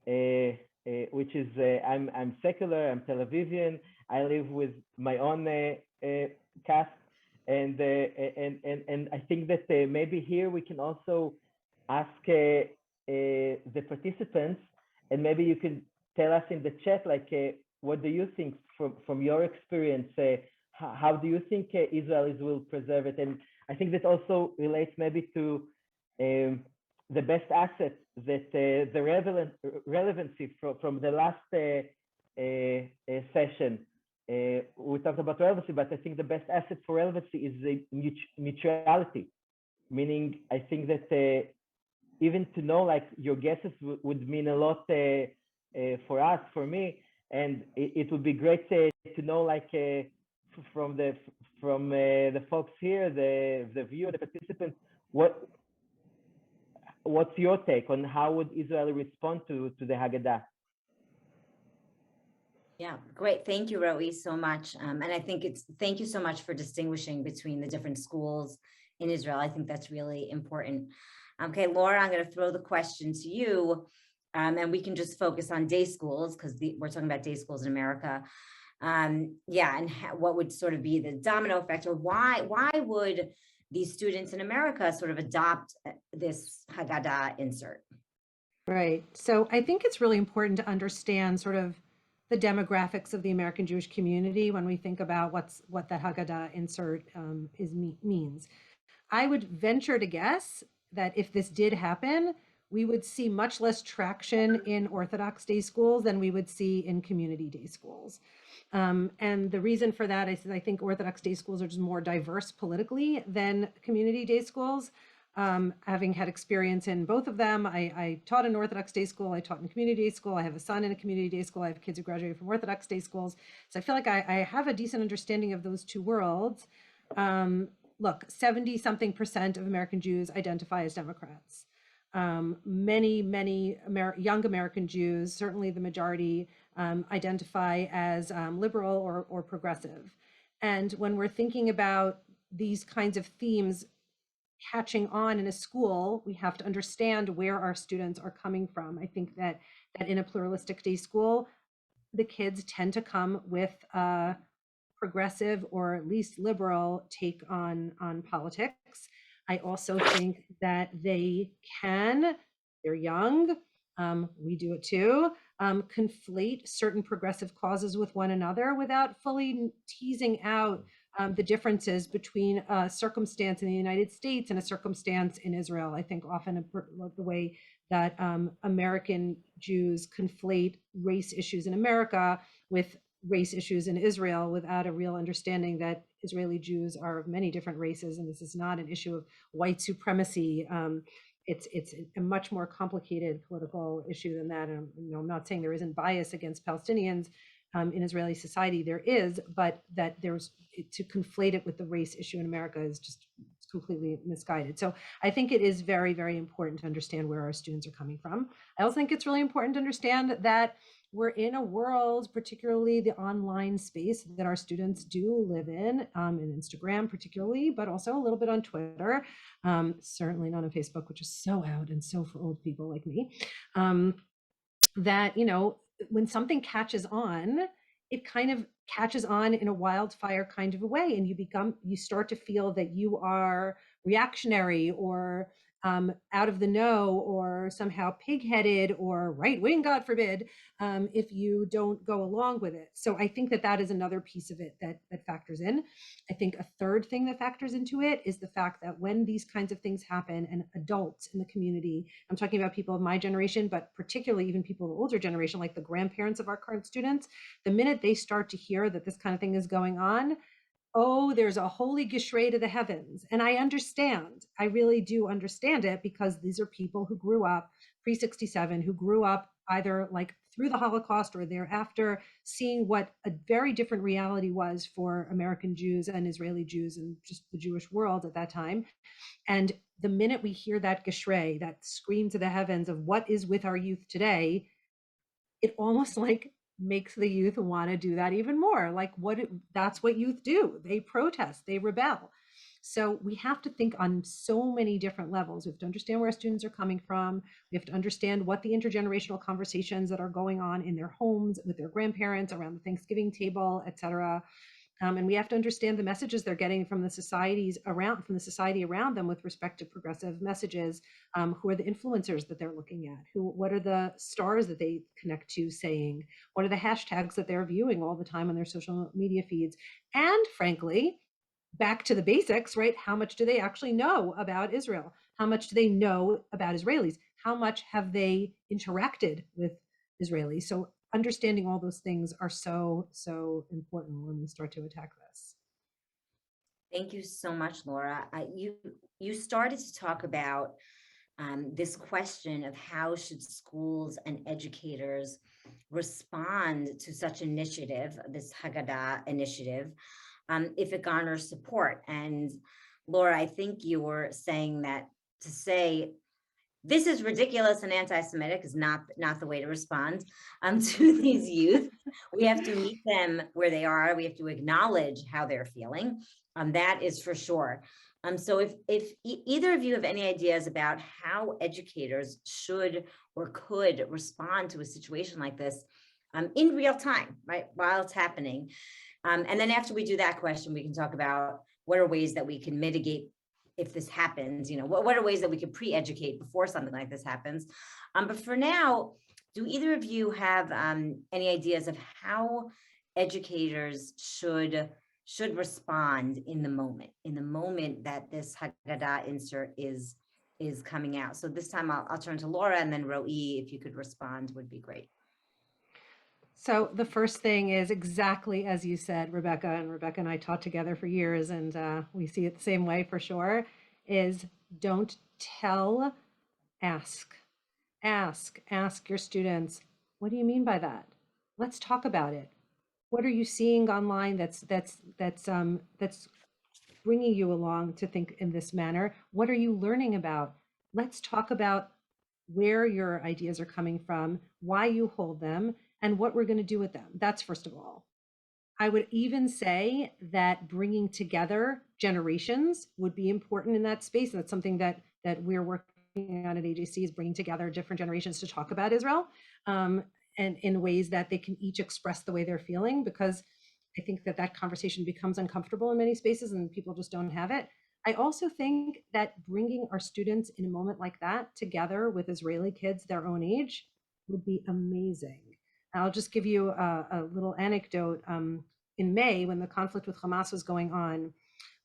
which is I'm secular, I'm Tel Avivian, I live with my own caste, and I think that maybe here we can also ask the participants, and maybe you can tell us in the chat, like what do you think from your experience? How do you think Israelis will preserve it? And I think that also relates maybe to the best asset that the relevancy from the last session. We talked about relevancy, but I think the best asset for relevancy is the neutrality. Meaning, I think that even to know, like, your guesses would mean a lot for us, for me, and it would be great to know, like, from the folks here, the viewer, the participants, what's your take on how would Israel respond to the Haggadah? Yeah, great. Thank you, Roe, so much. And I think thank you so much for distinguishing between the different schools in Israel. I think that's really important. Okay, Laura, I'm going to throw the question to you, and we can just focus on day schools, because we're talking about day schools in America. Yeah, and what would sort of be the domino effect, or why would these students in America sort of adopt this Haggadah insert? Right. So I think it's really important to understand sort of the demographics of the American Jewish community when we think about what the Haggadah insert means. I would venture to guess that if this did happen, we would see much less traction in Orthodox day schools than we would see in community day schools. And the reason for that is I think Orthodox day schools are just more diverse politically than community day schools. Having had experience in both of them, I taught in Orthodox day school, I taught in community day school, I have a son in a community day school, I have kids who graduated from Orthodox day schools. So I feel like I have a decent understanding of those two worlds. Look, 70-something% of American Jews identify as Democrats. Many young American Jews, certainly the majority, identify as liberal or progressive. And when we're thinking about these kinds of themes catching on in a school, we have to understand where our students are coming from. I think that in a pluralistic day school, the kids tend to come with a progressive or at least liberal take on politics. I also think that they're young, we do it too, conflate certain progressive causes with one another without fully teasing out the differences between a circumstance in the United States and a circumstance in Israel. I think often the way that American Jews conflate race issues in America with race issues in Israel without a real understanding that Israeli Jews are of many different races, and this is not an issue of white supremacy. It's a much more complicated political issue than that. And I'm not saying there isn't bias against Palestinians in Israeli society. There is, but that to conflate it with the race issue in America is just completely misguided. So I think it is very, very important to understand where our students are coming from. I also think it's really important to understand that we're in a world, particularly the online space that our students do live in Instagram particularly, but also a little bit on Twitter, certainly not on Facebook, which is so out and so for old people like me, that, you know, when something catches on, it kind of catches on in a wildfire kind of a way, and you start to feel that you are reactionary or out of the know or somehow pig-headed or right-wing, God forbid, if you don't go along with it. So I think that that is another piece of it that factors in. I think a third thing that factors into it is the fact that when these kinds of things happen and adults in the community, I'm talking about people of my generation, but particularly even people of the older generation, like the grandparents of our current students, the minute they start to hear that this kind of thing is going on, oh, there's a holy gishrei to the heavens. And I understand, I really do understand it, because these are people who grew up pre-67, who grew up either like through the Holocaust or thereafter, seeing what a very different reality was for American Jews and Israeli Jews and just the Jewish world at that time. And the minute we hear that gishrei, that scream to the heavens of what is with our youth today, it almost like makes the youth want to do that even more. Like that's what youth do. They protest, they rebel. So we have to think on so many different levels. We have to understand where our students are coming from. We have to understand what the intergenerational conversations that are going on in their homes with their grandparents around the Thanksgiving table, et cetera. And we have to understand the messages they're getting from the society around them with respect to progressive messages. Who are the influencers that they're looking at? What are the stars that they connect to saying? What are the hashtags that they're viewing all the time on their social media feeds? And frankly, back to the basics, right? How much do they actually know about Israel? How much do they know about Israelis? How much have they interacted with Israelis? So understanding all those things are so, so important when we start to attack this. Thank you so much, Laura. You started to talk about this question of how should schools and educators respond to such initiative, this Haggadah initiative, if it garners support. And Laura, I think you were saying that to say this is ridiculous and anti-Semitic is not the way to respond to these youth. We have to meet them where they are. We have to acknowledge how they're feeling. That is for sure. So if either of you have any ideas about how educators should or could respond to a situation like this in real time, right, while it's happening. And then after we do that question, we can talk about what are ways that we can mitigate if this happens, you know, what are ways that we could pre-educate before something like this happens. But for now, do either of you have any ideas of how educators should respond in the moment that this Haggadah insert is coming out? So this time I'll turn to Laura, and then Roe, if you could respond, would be great. So the first thing is exactly as you said, Rebecca, and Rebecca and I taught together for years, and we see it the same way for sure, is don't tell, ask. Ask your students, what do you mean by that? Let's talk about it. What are you seeing online that's bringing you along to think in this manner? What are you learning about? Let's talk about where your ideas are coming from, why you hold them, and what we're going to do with them. That's first of all. I would even say that bringing together generations would be important in that space. And that's something that we're working on at AJC, is bringing together different generations to talk about Israel, and in ways that they can each express the way they're feeling, because I think that conversation becomes uncomfortable in many spaces and people just don't have it. I also think that bringing our students in a moment like that together with Israeli kids their own age would be amazing. I'll just give you a little anecdote. In May, when the conflict with Hamas was going on,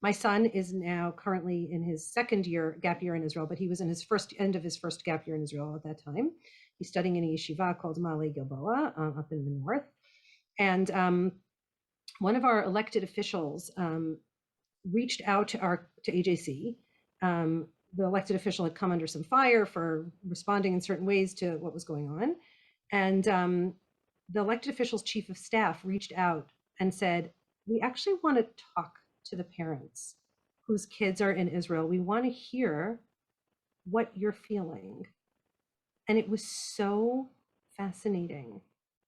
my son is now currently in his second year gap year in Israel, but he was in his end of his first gap year in Israel at that time. He's studying in a yeshiva called Ma'ale Gilboa up in the north. And one of our elected officials reached out to AJC. The elected official had come under some fire for responding in certain ways to what was going on. And the elected official's chief of staff reached out and said, we actually want to talk to the parents whose kids are in Israel, we want to hear what you're feeling. And it was so fascinating.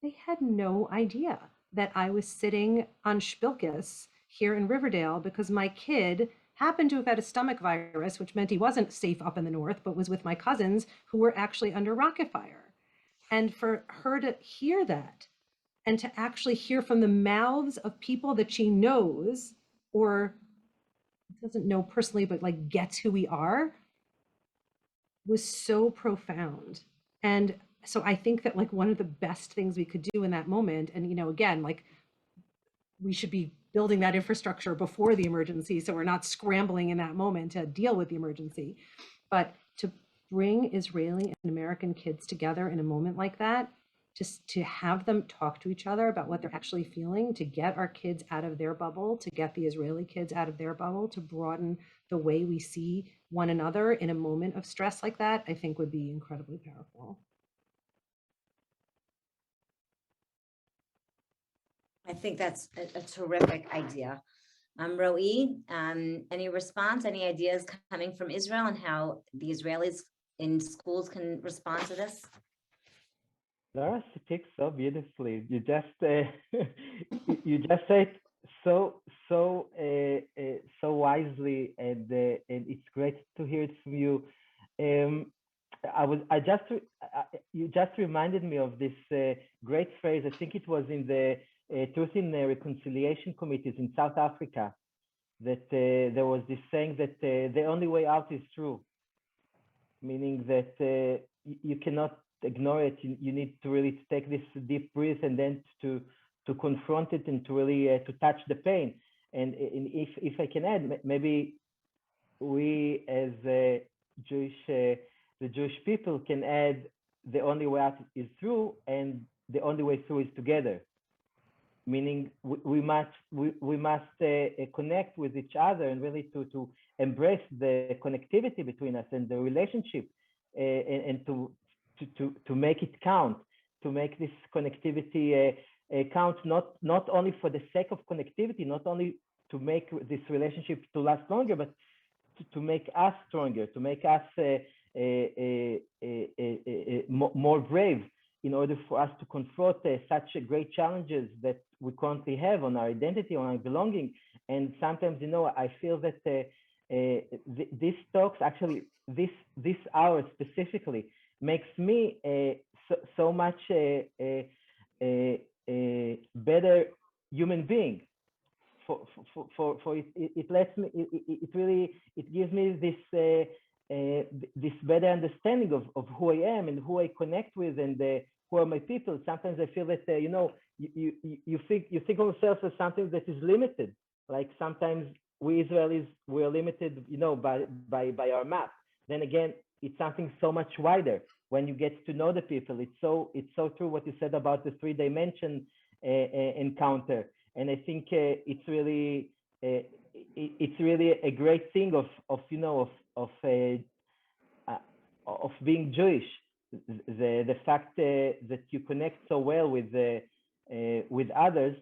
They had no idea that I was sitting on Spilkis here in Riverdale because my kid happened to have had a stomach virus, which meant he wasn't safe up in the north, but was with my cousins who were actually under rocket fire. And for her to hear that and to actually hear from the mouths of people that she knows or doesn't know personally, but like gets who we are, was so profound. And so I think that like one of the best things we could do in that moment, and again, like we should be building that infrastructure before the emergency so we're not scrambling in that moment to deal with the emergency, but to bring Israeli and American kids together in a moment like that, just to have them talk to each other about what they're actually feeling, to get our kids out of their bubble, to get the Israeli kids out of their bubble, to broaden the way we see one another in a moment of stress like that, I think would be incredibly powerful. I think that's a terrific idea. Roe, any response, any ideas coming from Israel and how the Israelis in schools can respond to this? Laura speaks so beautifully. You just you just said so wisely, and it's great to hear it from you. You just reminded me of this great phrase. I think it was in the Truth in Reconciliation committees in South Africa, that there was this saying that the only way out is through, meaning that you cannot ignore it. You need to really take this deep breath and then to confront it and to really to touch the pain. And if I can add, maybe we as the Jewish people can add, the only way out is through, and the only way through is together. Meaning we must connect with each other and really to embrace the connectivity between us and the relationship, and to make it count, to make this connectivity count, not only for the sake of connectivity, not only to make this relationship to last longer, but to make us stronger, to make us more brave, in order for us to confront such great challenges that we currently have on our identity, on our belonging. And sometimes, I feel that these talks, actually, this hour specifically, makes me so much a better human being. For it lets me, it gives me this better understanding of who I am and who I connect with, and who are my people. Sometimes I feel that you think of yourself as something that is limited. Like sometimes we Israelis, we're limited, by our map. Then again, it's something so much wider when you get to know the people. It's so true what you said about the 3-dimension encounter. And I think it's really a great thing of being Jewish. The fact that you connect so well with others.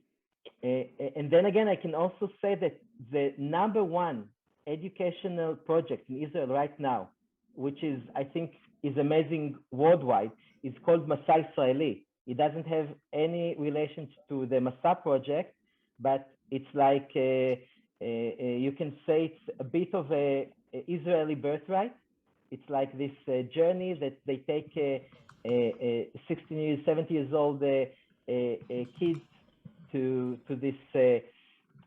And then again, I can also say that the #1 educational project in Israel right now, which I think is amazing worldwide, is called Masa Israeli. It doesn't have any relation to the Masa project, but it's like you can say it's a bit of a Israeli birthright. It's like this journey that they take 16 years, 70 years old kids to this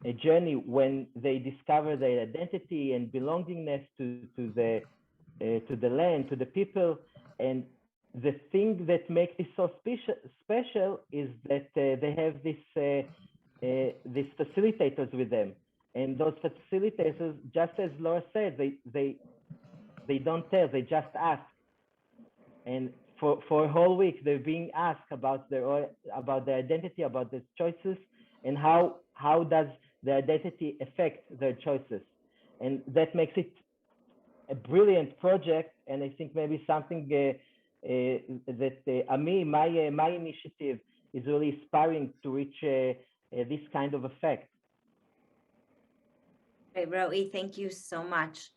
a journey when they discover their identity and belongingness to the land, to the people. And the thing that makes it so special is that they have these facilitators with them, and those facilitators, just as Laura said, they don't tell, they just ask. And for a whole week, they're being asked about their identity, about their choices, and how does their identity affect their choices. And that makes it a brilliant project. And I think maybe something that my initiative is really aspiring to reach this kind of effect. Great, Roe, thank you so much.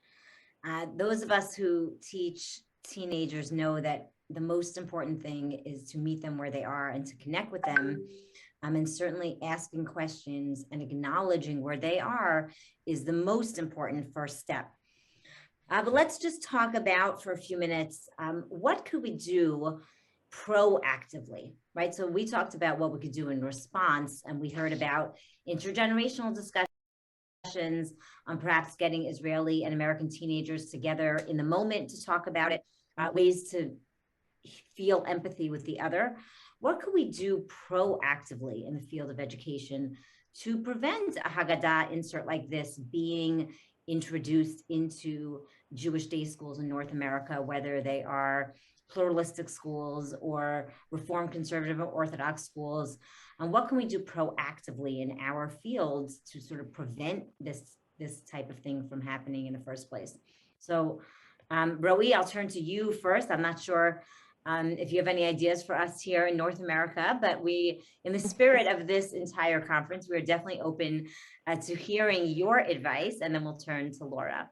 Those of us who teach teenagers know that the most important thing is to meet them where they are and to connect with them. And certainly asking questions and acknowledging where they are is the most important first step. But let's just talk about for a few minutes, what could we do proactively, right? So we talked about what we could do in response, and we heard about intergenerational discussions on perhaps getting Israeli and American teenagers together in the moment to talk about it, ways to feel empathy with the other. What could we do proactively in the field of education to prevent a Haggadah insert like this being introduced into Jewish day schools in North America, whether they are pluralistic schools or Reform Conservative or Orthodox schools? And what can we do proactively in our fields to sort of prevent this type of thing from happening in the first place? So, Roe, I'll turn to you first. I'm not sure if you have any ideas for us here in North America, but we, in the spirit of this entire conference, we're definitely open to hearing your advice, and then we'll turn to Laura.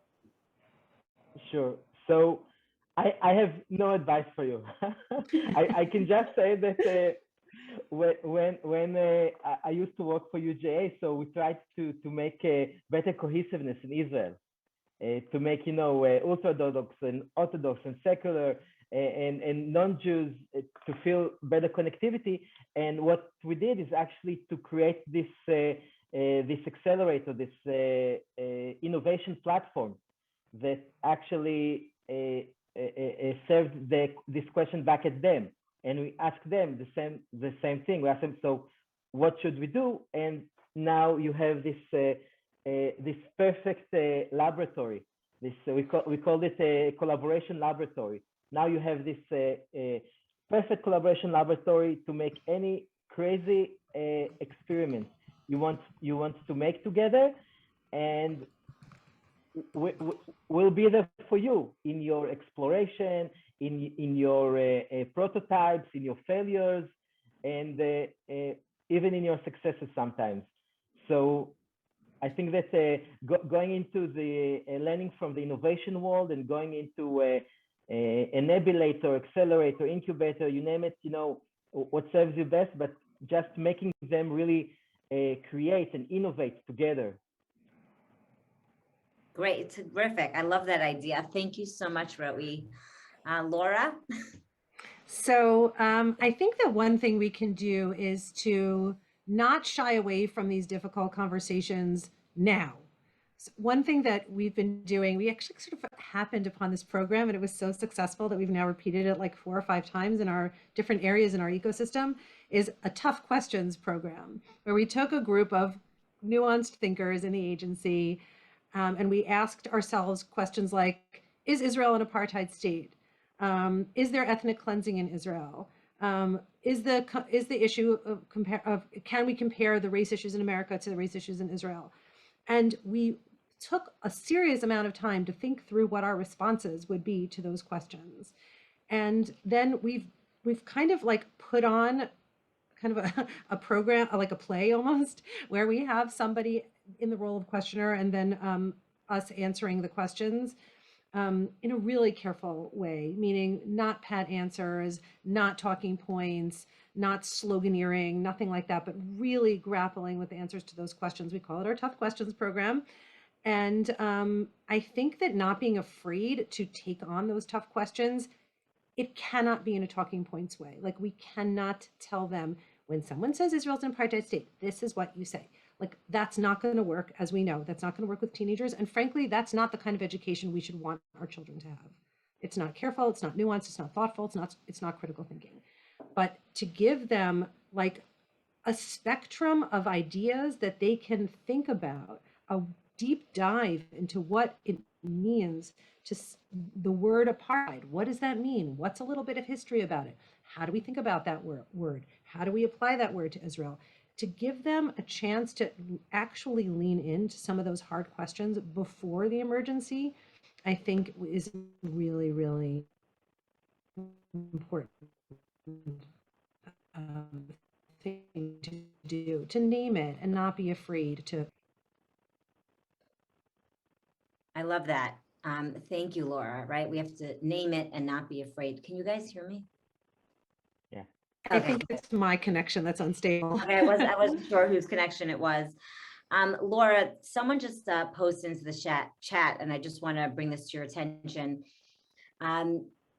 Sure. So I have no advice for you. I can just say that when I used to work for UJA, so we tried to make a better cohesiveness in Israel, to make, Orthodox and Orthodox and secular and non-Jews to feel better connectivity. And what we did is actually to create this accelerator, this innovation platform that actually served this question back at them. And we asked them the same thing. We asked them, so what should we do? And now you have this perfect laboratory. We called it a collaboration laboratory. Now you have this perfect collaboration laboratory to make any crazy experiment you want to make together, and we'll be there for you in your exploration, in your prototypes, in your failures, and even in your successes sometimes. So I think that going into the learning from the innovation world and going into enabulator, accelerator, incubator, you name it, what serves you best, but just making them really create and innovate together. Great, terrific. I love that idea. Thank you so much, Roe. Laura? So I think that one thing we can do is to not shy away from these difficult conversations now. So one thing that we've been doing, we actually sort of happened upon this program, and it was so successful that we've now repeated it like 4 or 5 times in our different areas in our ecosystem, is a tough questions program, where we took a group of nuanced thinkers in the agency, and we asked ourselves questions like, is Israel an apartheid state? Is there ethnic cleansing in Israel? Is the issue of can we compare the race issues in America to the race issues in Israel? And we took a serious amount of time to think through what our responses would be to those questions. And then we've kind of like put on kind of a program, like a play almost, where we have somebody in the role of questioner and then us answering the questions in a really careful way, meaning not pat answers, not talking points, not sloganeering, nothing like that, but really grappling with the answers to those questions. We call it our Tough Questions program. And I think that not being afraid to take on those tough questions, it cannot be in a talking points way. Like, we cannot tell them, when someone says Israel's an apartheid state, this is what you say. Like, that's not going to work, as we know. That's not going to work with teenagers. And frankly, that's not the kind of education we should want our children to have. It's not careful, it's not nuanced, it's not thoughtful, it's not critical thinking. But to give them like a spectrum of ideas that they can think about, a deep dive into what it means to the word apartheid. What does that mean? What's a little bit of history about it? How do we think about that word? How do we apply that word to Israel? To give them a chance to actually lean into some of those hard questions before the emergency, I think is really, really important thing to do, to name it and not be afraid to. love that. Thank you, Laura, right? We have to name it and not be afraid. Can you guys hear me? Yeah. I Okay. think it's my connection that's unstable. Okay, I wasn't sure whose connection it was. Laura, someone just posted into the chat, and I just want to bring this to your attention.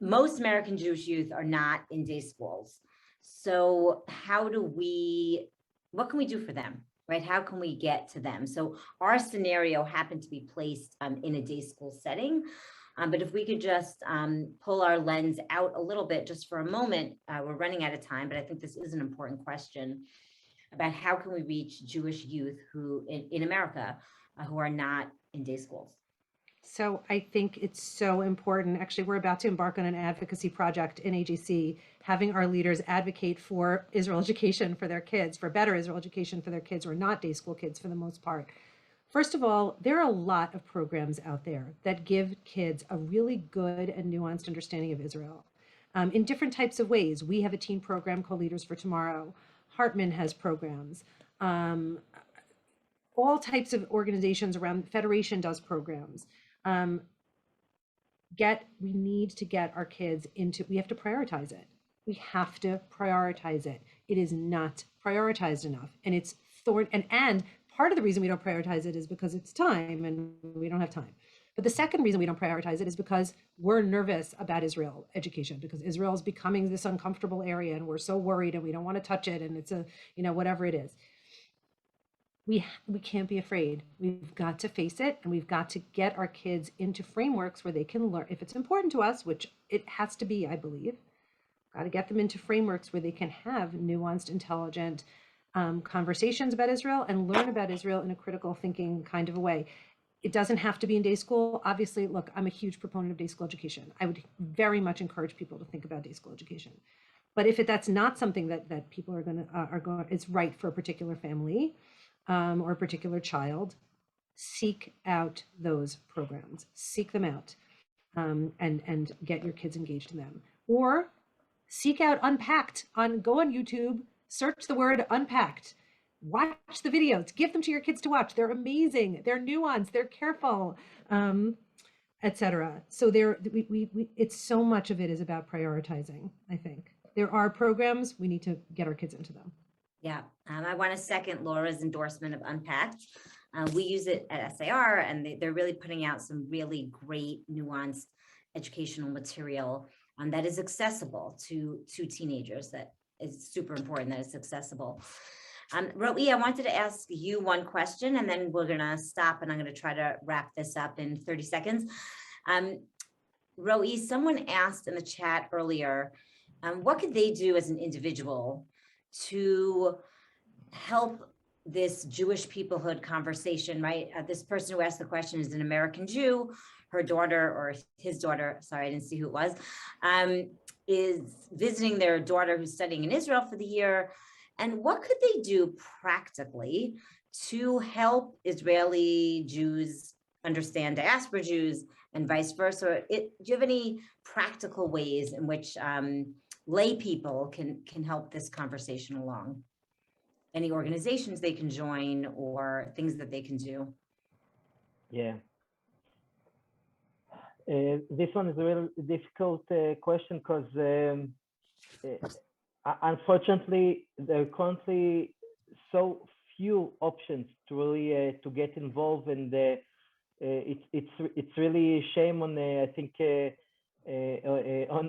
Most American Jewish youth are not in day schools. So what can we do for them, right? How can we get to them? So our scenario happened to be placed in a day school setting. But if we could just pull our lens out a little bit just for a moment, we're running out of time, but I think this is an important question about how can we reach Jewish youth who in America who are not in day schools. So I think it's so important. Actually, we're about to embark on an advocacy project in AJC, having our leaders advocate for Israel education for their kids, for better Israel education for their kids who are not day school kids for the most part. First of all, there are a lot of programs out there that give kids a really good and nuanced understanding of Israel in different types of ways. We have a teen program called Leaders for Tomorrow. Hartman has programs. All types of organizations around Federation does programs. We need to get our kids into, we have to prioritize it. We have to prioritize it. It is not prioritized enough. And it's and part of the reason we don't prioritize it is because it's time and we don't have time. But the second reason we don't prioritize it is because we're nervous about Israel education, because Israel is becoming this uncomfortable area and we're so worried and we don't want to touch it. And it's whatever it is. We can't be afraid. We've got to face it, and we've got to get our kids into frameworks where they can learn. If it's important to us, which it has to be, I believe, got to get them into frameworks where they can have nuanced, intelligent conversations about Israel and learn about Israel in a critical thinking kind of a way. It doesn't have to be in day school. Obviously, look, I'm a huge proponent of day school education. I would very much encourage people to think about day school education. But if that's not something that people are going it's right for a particular family, or a particular child, seek out those programs, seek them out, and get your kids engaged in them. Or seek out Unpacked. Go on YouTube, search the word Unpacked, watch the videos, give them to your kids to watch. They're amazing, they're nuanced, they're careful, etc. So it's so much of it is about prioritizing. I think there are programs, we need to get our kids into them. Yeah, I want to second Laura's endorsement of Unpacked. We use it at SAR, and they're really putting out some really great, nuanced educational material that is accessible to teenagers. That is super important that it's accessible. Roe, I wanted to ask you one question, and then we're going to stop, and I'm going to try to wrap this up in 30 seconds. Roe, someone asked in the chat earlier, what could they do as an individual to help this Jewish peoplehood conversation, right? This person who asked the question is an American Jew. Her daughter, or his daughter, sorry, I didn't see who it was, is visiting their daughter who's studying in Israel for the year. And what could they do practically to help Israeli Jews understand diaspora Jews and vice versa? Do you have any practical ways in which lay people can help this conversation along? Any organizations they can join or things that they can do? Yeah. This one is a really difficult question because unfortunately there are currently so few options to really to get involved, and it's really a shame on I think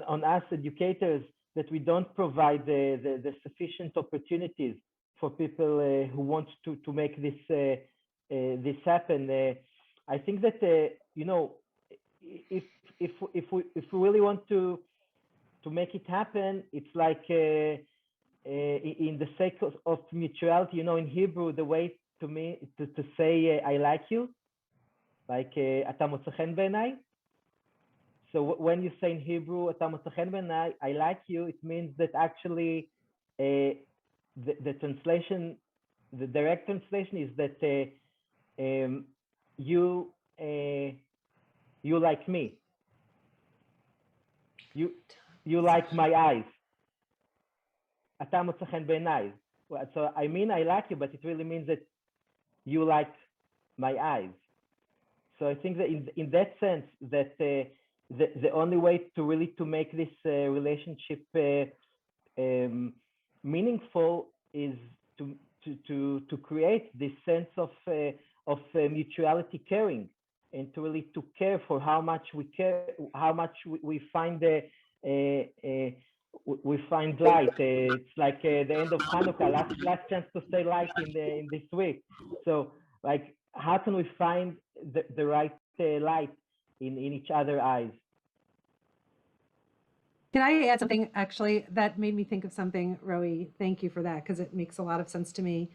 on us educators that we don't provide the sufficient opportunities for people who want to make this this happen. I think that if we really want to make it happen, it's like in the sake of mutuality. In Hebrew, the way to say I like you, like אתה מוצא חן בעיניי. So when you say in Hebrew, אתה מוצא חן בעיניי, I like you, it means that actually the translation, the direct translation is that you like me. You like my eyes. אתה מוצא חן בעיניי. So I mean I like you, but it really means that you like my eyes. So I think that in that sense, that the only way to really to make this relationship meaningful is to create this sense of mutuality caring, and to really to care for how much we care, how much we find we find light. It's like the end of Hanukkah, last chance to say light in this week. So like, how can we find the right light in each other's eyes? Can I add something actually that made me think of something, Roe? Thank you for that, because it makes a lot of sense to me.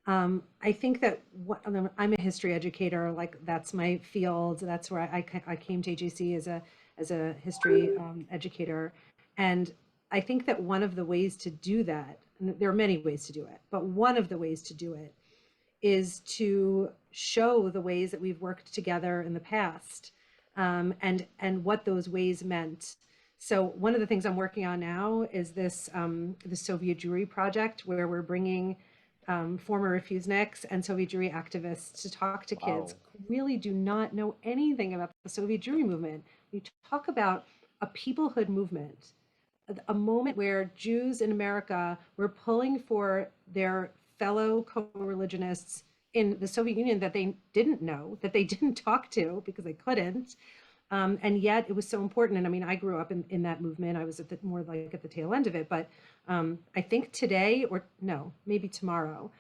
I think that I'm a history educator, like that's my field. That's where I came to AJC as a history educator. And I think that one of the ways to do that, and there are many ways to do it, but one of the ways to do it is to show the ways that we've worked together in the past, and what those ways meant. So one of the things I'm working on now is this the Soviet Jewry project, where we're bringing former refuseniks and Soviet Jewry activists to talk to kids who really do not know anything about the Soviet Jewry movement. We talk about a peoplehood movement, a moment where Jews in America were pulling for their fellow co-religionists in the Soviet Union that they didn't know, that they didn't talk to because they couldn't. And yet it was so important. And I mean, I grew up in that movement. I was more like at the tail end of it. But I think today, or no, maybe tomorrow,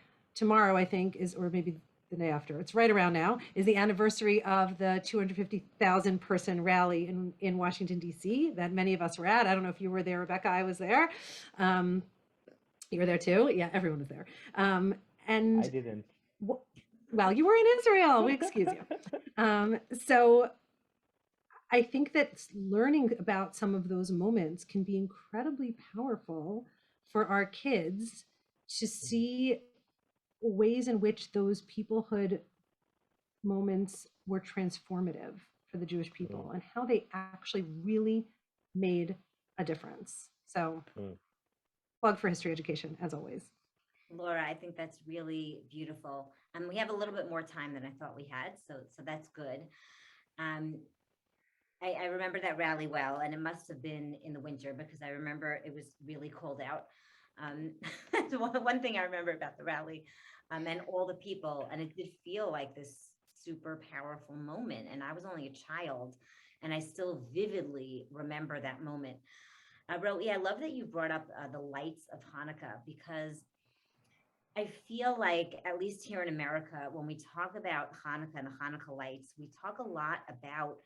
I think is, or maybe the day after, it's right around now, is the anniversary of the 250,000 person rally in Washington, D.C. that many of us were at. I don't know if you were there, Rebecca. I was there. You were there too? Yeah, everyone was there. And I didn't. Well, you were in Israel. We excuse you. So I think that learning about some of those moments can be incredibly powerful for our kids to see ways in which those peoplehood moments were transformative for the Jewish people and how they actually really made a difference. So plug for history education, as always. Laura, I think that's really beautiful. And we have a little bit more time than I thought we had, so that's good. I remember that rally well, and it must have been in the winter because I remember it was really cold out. That's one thing I remember about the rally, and all the people, and it did feel like this super powerful moment. And I was only a child, and I still vividly remember that moment. Roe, I love that you brought up the lights of Hanukkah, because I feel like, at least here in America, when we talk about Hanukkah and the Hanukkah lights, we talk a lot about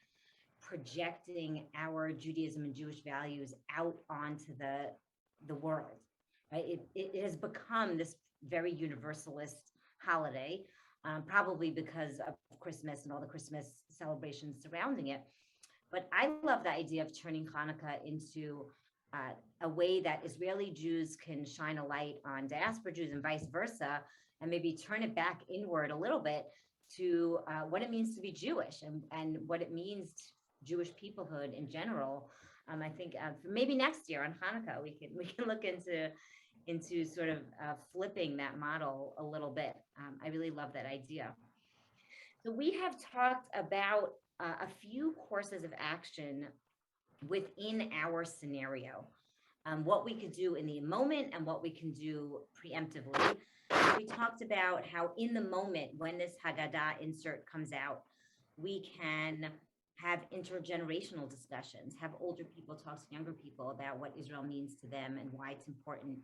projecting our Judaism and Jewish values out onto the world, right? It has become this very universalist holiday, probably because of Christmas and all the Christmas celebrations surrounding it. But I love the idea of turning Hanukkah into a way that Israeli Jews can shine a light on diaspora Jews and vice versa, and maybe turn it back inward a little bit to what it means to be Jewish, and what it means to Jewish peoplehood in general. I think maybe next year on Hanukkah we can look into sort of flipping that model a little bit. I really love that idea. So we have talked about a few courses of action within our scenario, what we could do in the moment and what we can do preemptively. We talked about how in the moment, when this Haggadah insert comes out, we can have intergenerational discussions, have older people talk to younger people about what Israel means to them and why it's important,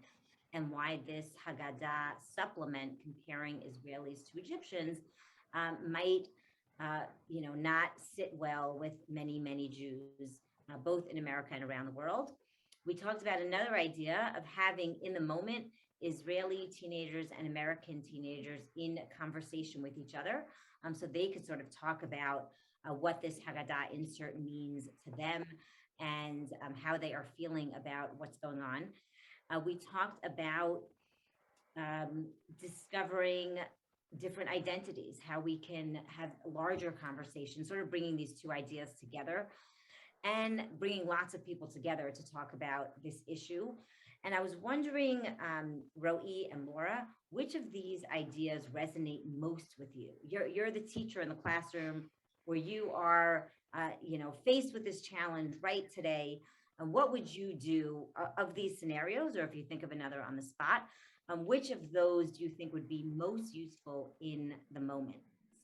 and why this Haggadah supplement comparing Israelis to Egyptians might not sit well with many Jews, both in America and around the world. We talked about another idea of having in the moment Israeli teenagers and American teenagers in conversation with each other, so they could sort of talk about what this Haggadah insert means to them, and how they are feeling about what's going on. We talked about discovering different identities, how we can have larger conversations, sort of bringing these two ideas together and bringing lots of people together to talk about this issue. And I was wondering, Roe and Laura, which of these ideas resonate most with you? You're the teacher in the classroom. where you are, faced with this challenge right today, what would you do of these scenarios, or if you think of another on the spot, which of those do you think would be most useful in the moment?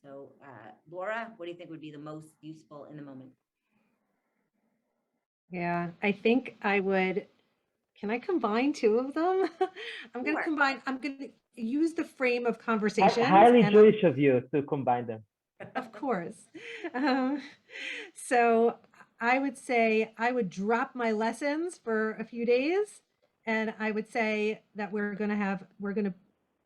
So, Laura, what do you think would be the most useful in the moment? Yeah, I think I would. Can I combine two of them? Sure. I'm going to use the frame of conversations Highly and Jewish of you to combine them. of course. Um, so I would say I would drop my lessons for a few days, and I would say that we're going to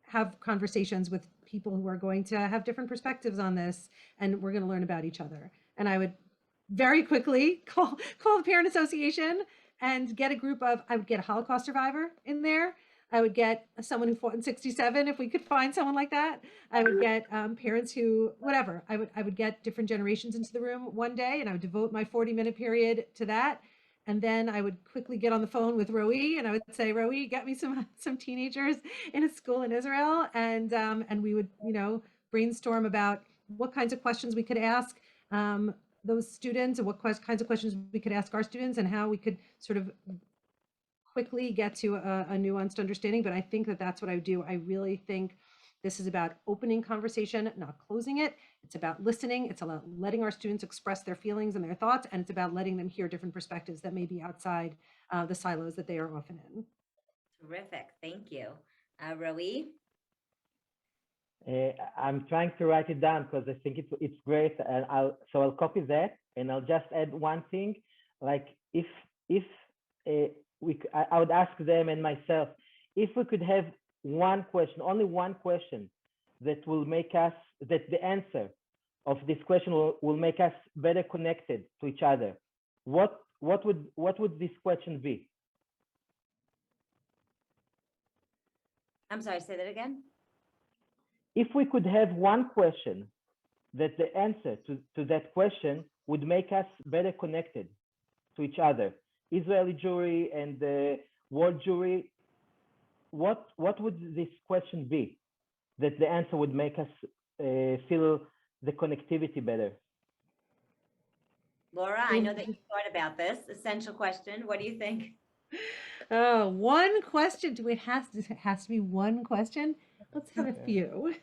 have conversations with people who are going to have different perspectives on this, and we're going to learn about each other. And I would very quickly call the parent association and get a group of. I would get a Holocaust survivor in there. I would get someone who fought in '67 if we could find someone like that. I would get parents who, whatever. I would get different generations into the room one day, and I would devote my 40-minute period to that. And then I would quickly get on the phone with Roe, and I would say, Roe, get me some teenagers in a school in Israel, and we would brainstorm about what kinds of questions we could ask those students, and what kinds of questions we could ask our students, and how we could sort of quickly get to a nuanced understanding. But I think that that's what I would do. I really think this is about opening conversation, not closing it. It's about listening. It's about letting our students express their feelings and their thoughts, and it's about letting them hear different perspectives that may be outside the silos that they are often in. Terrific. Thank you. Roe? I'm trying to write it down because I think it's great, and I'll copy that, and I'll just add one thing. Like if I would ask them and myself if we could have one question, only one question, that the answer of this question will make us better connected to each other. What would this question be? I'm sorry, say that again. If we could have one question that the answer to that question would make us better connected to each other, Israeli Jewry and the world Jewry, what would this question be that the answer would make us feel the connectivity better? Laura, I know that you thought about this essential question. What do you think? Oh, one question. It has to be one question? Let's have a few.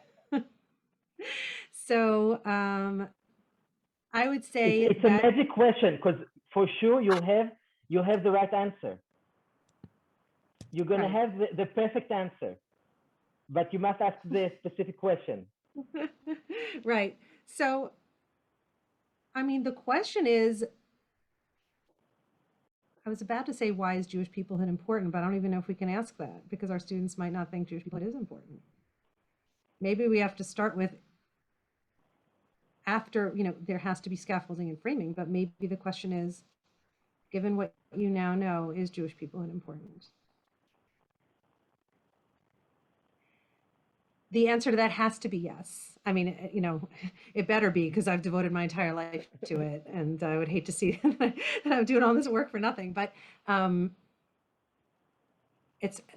So I would say it's a magic question, because for sure you'll have the right answer. You're going to have the perfect answer, but you must ask the specific question. Right. So, I mean, the question is, I was about to say, why is Jewish peoplehood important? But I don't even know if we can ask that, because our students might not think Jewish peoplehood is important. Maybe we have to start with, after, there has to be scaffolding and framing, but maybe the question is, given what you now know, is Jewish peoplehood important? The answer to that has to be yes. I mean, it better be, because I've devoted my entire life to it, and I would hate to see that I'm doing all this work for nothing. But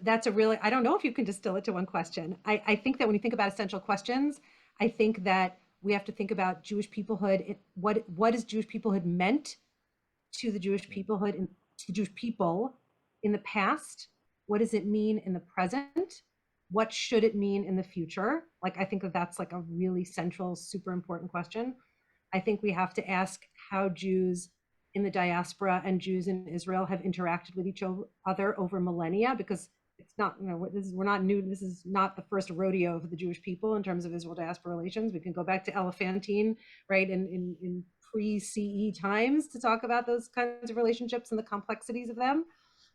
that's a really, I don't know if you can distill it to one question. I think that when you think about essential questions, I think that we have to think about Jewish peoplehood. What is Jewish peoplehood meant to the Jewish peoplehood, to Jewish people in the past? What does it mean in the present? What should it mean in the future? Like, I think that's like a really central, super important question. I think we have to ask how Jews in the diaspora and Jews in Israel have interacted with each other over millennia, because it's not, we're not new. This is not the first rodeo for the Jewish people in terms of Israel diaspora relations. We can go back to Elephantine, right, in pre-CE times to talk about those kinds of relationships and the complexities of them.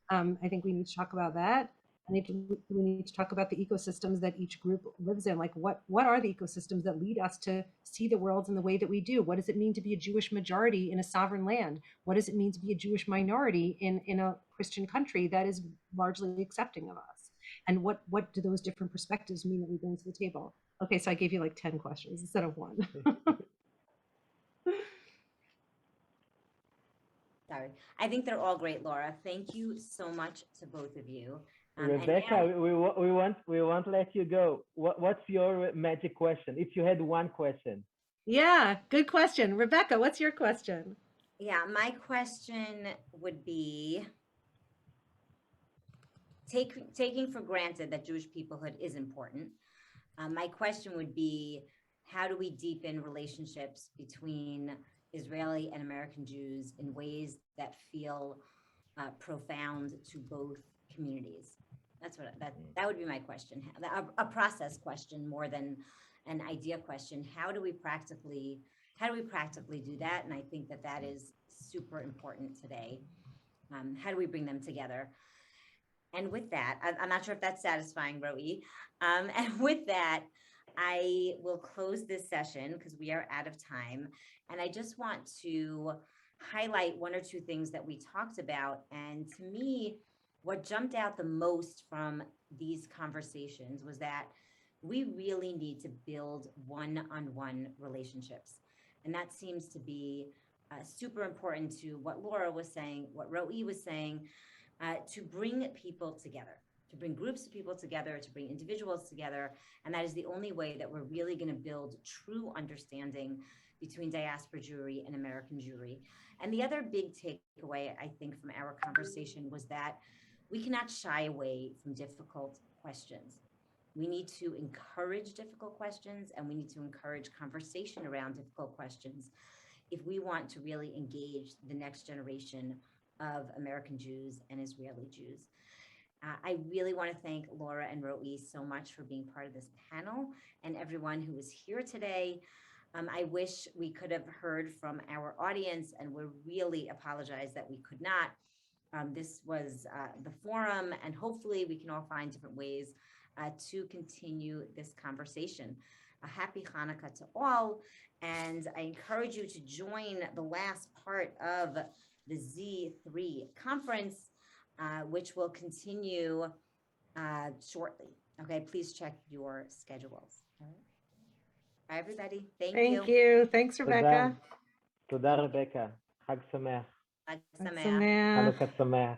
I think we need to talk about that. We need to talk about the ecosystems that each group lives in. Like, what are the ecosystems that lead us to see the world in the way that we do? What does it mean to be a Jewish majority in a sovereign land? What does it mean to be a Jewish minority in a Christian country that is largely accepting of us? And what do those different perspectives mean that we bring to the table? Okay, so I gave you like 10 questions instead of one. Sorry. I think they're all great, Laura. Thank you so much to both of you. Rebecca, we won't let you go. What's your magic question? If you had one question. Yeah, good question. Rebecca, what's your question? Yeah, my question would be taking for granted that Jewish peoplehood is important. My question would be, how do we deepen relationships between Israeli and American Jews in ways that feel profound to both communities? That's what that would be my question. A process question more than an idea question. How do we practically do that? And I think that is super important today. How do we bring them together? And with that, I'm not sure if that's satisfying, Roe. And with that, I will close this session because we are out of time. And I just want to highlight one or two things that we talked about. And to me, what jumped out the most from these conversations was that we really need to build one-on-one relationships. And that seems to be super important to what Laura was saying, what Roe was saying, to bring people together, to bring groups of people together, to bring individuals together. And that is the only way that we're really going to build true understanding between diaspora Jewry and American Jewry. And the other big takeaway, I think, from our conversation was that we cannot shy away from difficult questions. We need to encourage difficult questions, and we need to encourage conversation around difficult questions if we want to really engage the next generation of American Jews and Israeli Jews. I really want to thank Laura and Roe so much for being part of this panel, and everyone who was here today. I wish we could have heard from our audience, and we really apologize that we could not. This was the forum, and hopefully we can all find different ways to continue this conversation. A happy Hanukkah to all, and I encourage you to join the last part of the Z3 conference, which will continue shortly. Okay, please check your schedules. All right. Bye, everybody. Thank you. Thank you. Thanks, Rebecca. תודה רבקה. חג שמח. Xag Xag Sameach. Sameach. חנוכה שמח.